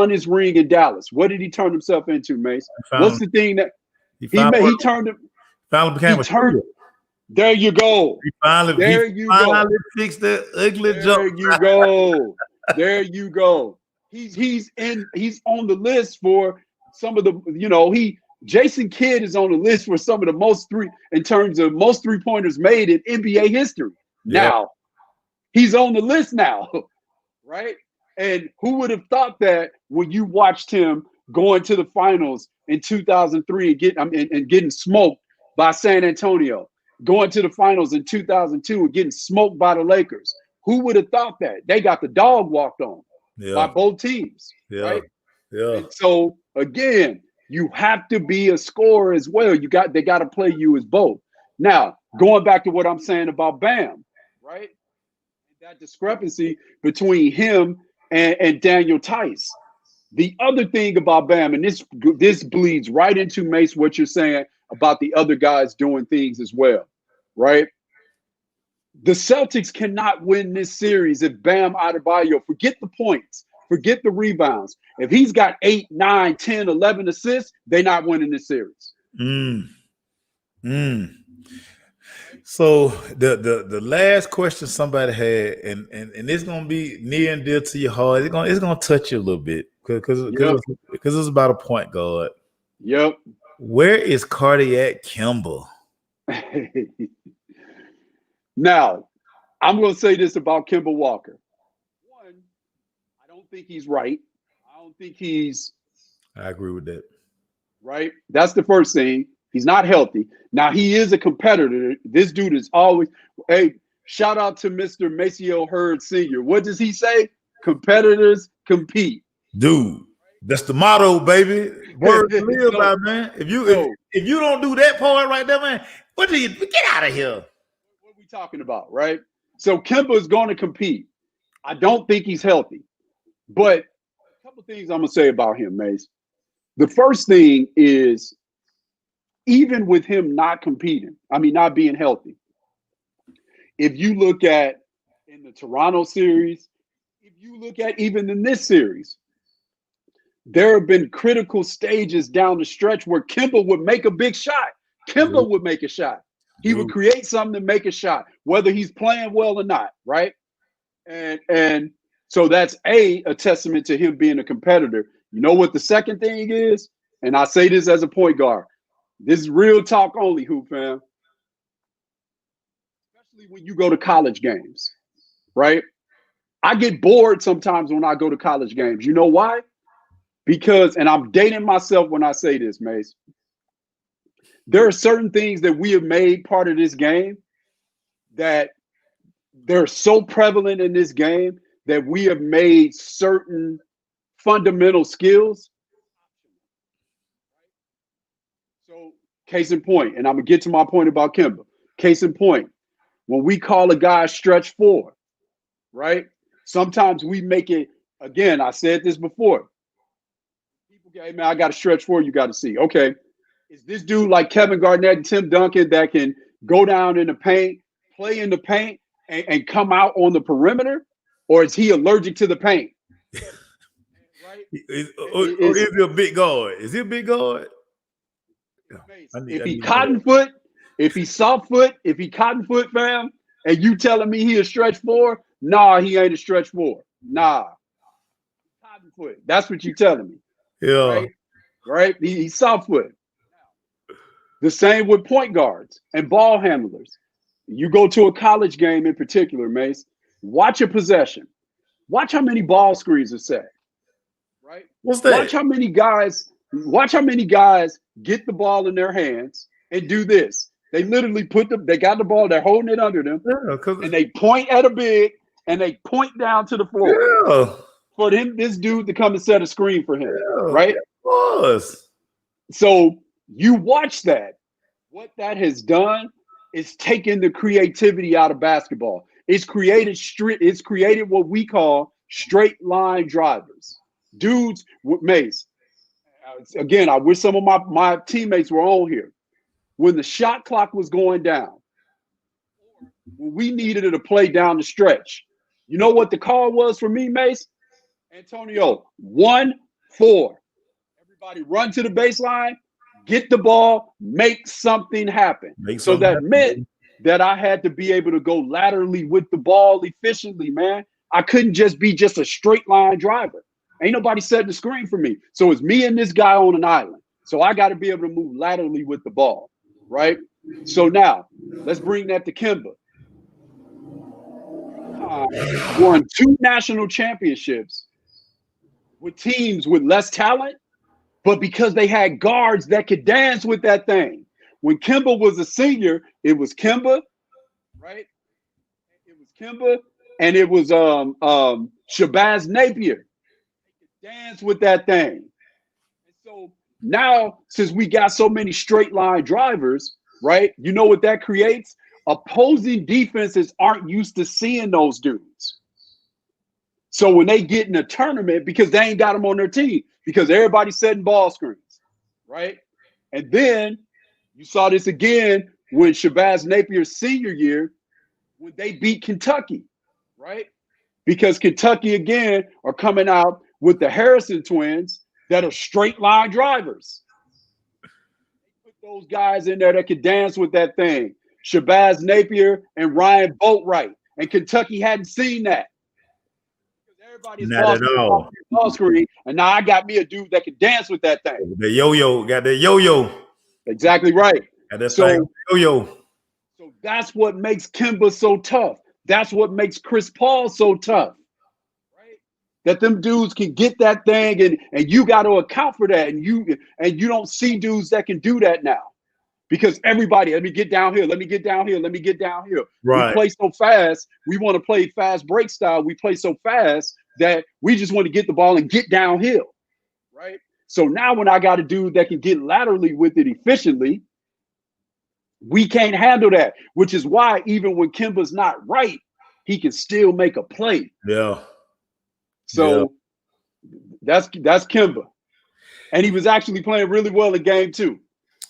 his ring in Dallas? What did he turn himself into, Mace? What's the thing that he turned him? Finally became a shooter. There you go. He finally fixed the ugly jump. There you go. There you go. He's on the list for some of the, Jason Kidd is on the list for some of the most three-pointers made in NBA history. Yeah. Now, he's on the list now, right? And who would have thought that when you watched him going to the finals in 2003 and getting smoked by San Antonio, going to the finals in 2002 and getting smoked by the Lakers? Who would have thought that? They got the dog walked on by both teams, right? Yeah. And so, again, you have to be a scorer as well. They got to play you as both. Now, going back to what I'm saying about Bam, right? That discrepancy between him and Daniel Tice. The other thing about Bam, and this bleeds right into, Mace, what you're saying about the other guys doing things as well, right? The Celtics cannot win this series if Bam Adebayo, forget the points, forget the rebounds. If he's got 8, 9, 10, 11 assists, they're not winning this series. So the last question somebody had, and it's gonna be near and dear to your heart. It's gonna touch you a little bit because it's about a point guard. Yep. Where is Cardiac Kimber? Now, I'm gonna say this about Kemba Walker. One, I don't think he's right. I agree with that. Right? That's the first thing. He's not healthy. Now, he is a competitor. This dude is always, shout out to Mr. Maceo Hurd Sr. What does he say? Competitors compete. Dude, that's the motto, baby. Word to live by, man. If you don't do that part right there, man, get out of here? What are we talking about, right? So Kemba is going to compete. I don't think he's healthy. But a couple things I'm going to say about him, Mace. The first thing is, even with him not being healthy, if you look at in the Toronto series, if you look at even in this series, there have been critical stages down the stretch where Kemba would make a big shot. Kemba would make a shot. He would create something to make a shot, whether he's playing well or not, right? And so that's a testament to him being a competitor. You know what the second thing is? And I say this as a point guard. This is real talk only, Hoop fam. Especially when you go to college games, right? I get bored sometimes when I go to college games. You know why? Because, and I'm dating myself when I say this, Mace, there are certain things that we have made part of this game that they're so prevalent in this game that we have made certain fundamental skills. So, case in point, and I'm going to get to my point about Kemba. Case in point, when we call a guy stretch 4, right? Sometimes we make it, again, I said this before. People go, hey, man, I got a stretch 4, you got to see. Okay, is this dude like Kevin Garnett and Tim Duncan that can go down in the paint, play in the paint, and come out on the perimeter? Or is he allergic to the paint? Right? Is he a big guard? Is he a big guard? If he cotton foot, if he soft foot, if he cotton foot, fam, and you telling me he a stretch 4, nah, he ain't a stretch 4. Nah. Cotton foot. That's what you telling me. Yeah. Right? He's soft foot. The same with point guards and ball handlers. You go to a college game in particular, Mace, watch a possession. Watch how many ball screens are set. Right? What's that? Watch how many guys get the ball in their hands and do this. They literally they got the ball, they're holding it under them, and they point at a big and they point down to the floor for this dude to come and set a screen for him. Right? Of course. So you watch that. What that has done is taken the creativity out of basketball. It's created what we call straight line drivers. Dudes with Mace. Again, I wish some of my teammates were on here. When the shot clock was going down, when we needed it to play down the stretch, you know what the call was for me, Mace? Antonio, 1-4. Everybody run to the baseline, get the ball, make something happen. That meant that I had to be able to go laterally with the ball efficiently, man. I couldn't just be a straight line driver. Ain't nobody setting the screen for me. So it's me and this guy on an island. So I got to be able to move laterally with the ball, right? So now let's bring that to Kemba. Won 2 national championships with teams with less talent, but because they had guards that could dance with that thing. When Kemba was a senior, it was Kemba, right? It was Kemba, and it was Shabazz Napier. Dance with that thing. And so now, since we got so many straight line drivers, right? You know what that creates? Opposing defenses aren't used to seeing those dudes. So when they get in a tournament, because they ain't got them on their team, because everybody's setting ball screens, right? And then you saw this again when Shabazz Napier's senior year, when they beat Kentucky, right? Because Kentucky, again, are coming out with the Harrison twins that are straight line drivers. They put those guys in there that could dance with that thing. Shabazz Napier and Ryan Boatwright. And Kentucky hadn't seen that. Everybody's not at all. Ball screen, and now I got me a dude that can dance with that thing. The yo-yo, got that yo-yo. Exactly right. Got that thing, yo-yo. So that's what makes Kemba so tough. That's what makes Chris Paul so tough. Right? That them dudes can get that thing, and you got to account for that. And you don't see dudes that can do that now. Because everybody, let me get down here, let me get down here, let me get down here. Right. We play so fast. We want to play fast break style. We play so fast that we just want to get the ball and get downhill, right? So now when I got a dude that can get laterally with it efficiently, we can't handle that, which is why even when Kemba's not right, he can still make a play. Yeah. So that's Kemba. And he was actually playing really well in game 2.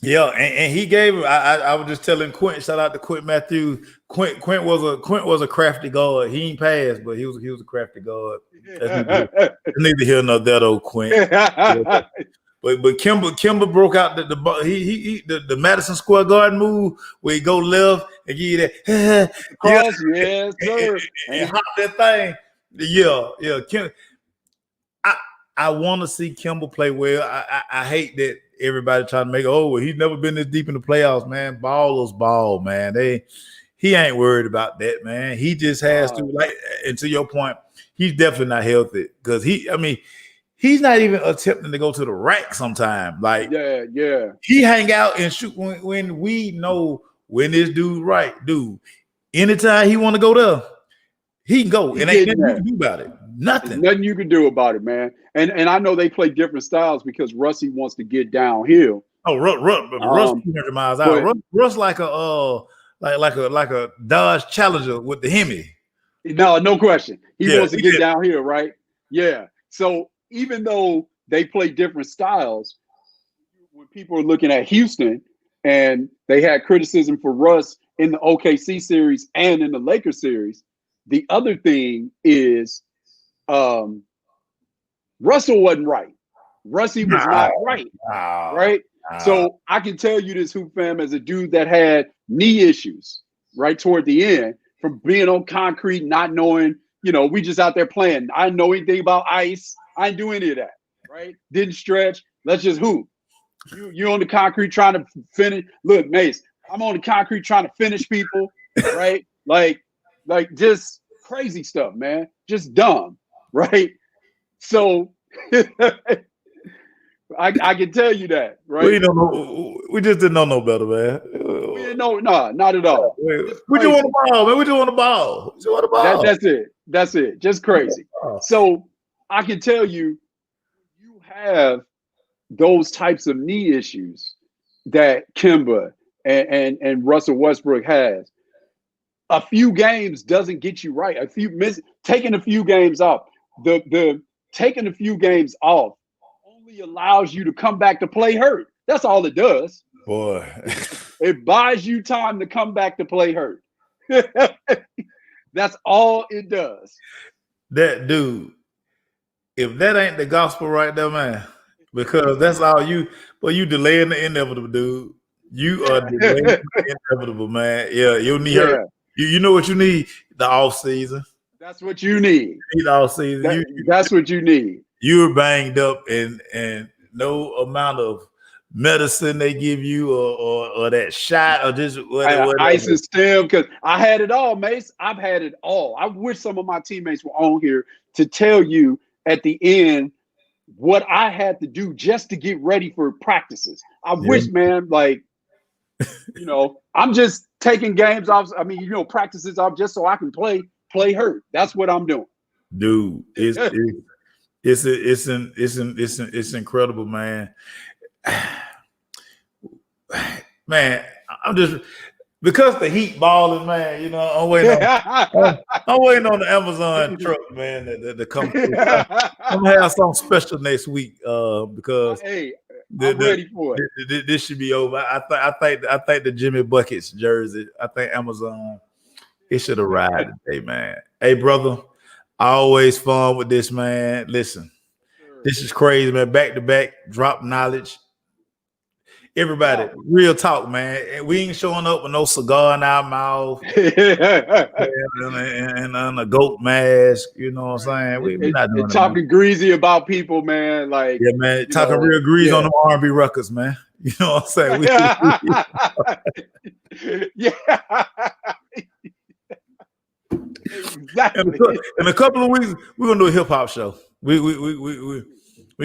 Yeah, and he gave. I was just telling Quint. Shout out to Quint Matthews. Quint was a crafty guard. He ain't passed, but he was a crafty guard. That's neither here nor there though, Quint. Yeah. But Kemba broke out the Madison Square Garden move where he go left and give you that. Cross, yes, sir. And hop that thing. Yeah. Kemba. I want to see Kemba play well. I hate that everybody trying to make he's never been this deep in the playoffs, man. Ballers ball, man. He ain't worried about that, man. He just has to, like, and to your point, he's definitely not healthy because he's not even attempting to go to the rack sometime. Like, yeah. He hang out and shoot when we know when this dude's right, dude. Anytime he want to go there, he can go. And ain't nothing you can do about it. Nothing. There's nothing you can do about it, man. And I know they play different styles because Russie wants to get downhill. Oh, Russ 200 miles out. Russ like a like a Dodge Challenger with the Hemi. No question. He Yeah, wants to get down here, right? Yeah. So even though they play different styles, when people are looking at Houston and they had criticism for Russ in the OKC series and in the Lakers series, the other thing is Russell wasn't right. Russie was not right. Right? So I can tell you this, Hoop Fam, as a dude that had knee issues right toward the end from being on concrete, not knowing, we just out there playing. I didn't know anything about ice. I didn't do any of that, right? Didn't stretch. Let's just hoop. You on the concrete trying to finish. Look, Mace, I'm on the concrete trying to finish people, right? Like just crazy stuff, man. Just dumb, right? So I can tell you that, right? We just didn't know no better, man. We didn't know, not at all. We just want the ball, man. We just want the ball. We just want the ball. That's it. Just crazy. So I can tell you, you have those types of knee issues that Kemba and Russell Westbrook has. A few games doesn't get you right. Taking a few games off. The taking a few games off only allows you to come back to play hurt. That's all it does. Boy. It buys you time to come back to play hurt. That's all it does. That dude, if that ain't the gospel right there, man, because that's all you delaying the inevitable, dude. You are delaying the inevitable, man. Yeah, you'll need her. You know what you need? The off season. That's what you need. You need the off season. That's what you need. You're banged up, and no amount of medicine they give you or that shot or just whatever. Ice and stem, because I had it all, Mace. I've had it all. I wish some of my teammates were on here to tell you at the end what I had to do just to get ready for practices. I wish, man, I'm just taking games off. I mean, practices off just so I can play hurt. That's what I'm doing. Dude, it's incredible, man. Man, I'm just because the Heat balling, man. I'm waiting on the Amazon truck, man, to come through. I'm gonna have something special next week because I'm ready for it. This should be over. I think the Jimmy Buckets jersey. I think Amazon. It should arrive today, man. Hey, brother, always fun with this, man. Listen, this is crazy, man. Back to back, drop knowledge. Everybody, real talk, man. We ain't showing up with no cigar in our mouth and a goat mask. You know what I'm saying? We're not doing talking greasy about people, man. Man, talking real greasy on them R&B records, man. You know what I'm saying? Exactly. In a couple of weeks, we're gonna do a hip hop show. We're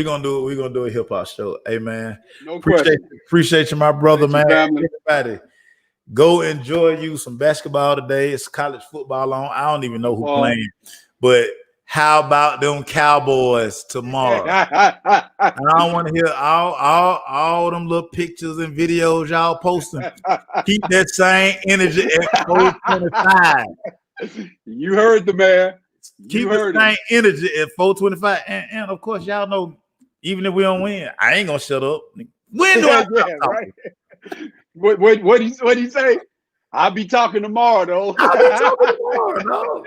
gonna do a hip hop show. Hey, man, appreciate you, my brother, man. Everybody, go enjoy you some basketball today. It's college football on. I don't even know who's playing, but how about them Cowboys tomorrow? I don't want to hear all them little pictures and videos y'all posting. Keep that same energy at 425. You heard the man. Keep the same energy at 425. And of course, y'all know, even if we don't win, I ain't gonna shut up. When do I right? What he say? I'll be talking tomorrow, though. I'll be talking tomorrow,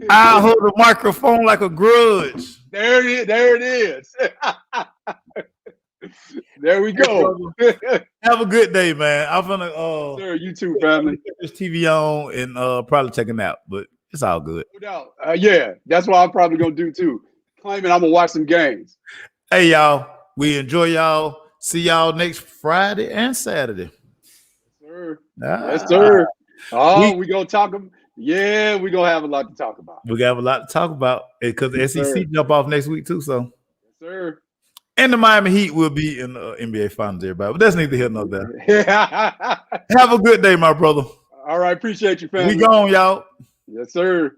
I'll hold the microphone like a grudge. There it is. There we go. Have a good day, man. I'm gonna sir, you too, family. Put this TV on and probably check it out, but it's all good. No doubt. Yeah, that's what I'm probably gonna do too. Claiming I'm gonna watch some games. Hey, y'all. We enjoy y'all. See y'all next Friday and Saturday. Yes, sir. Oh, we gonna talk. Yeah, we gonna have a lot to talk about. We have a lot to talk about because the SEC jump off next week too. So, yes, sir. And the Miami Heat will be in the NBA Finals, everybody. But that's neither here nor there. Have a good day, my brother. All right, appreciate you, family. We gone, y'all. Yes, sir.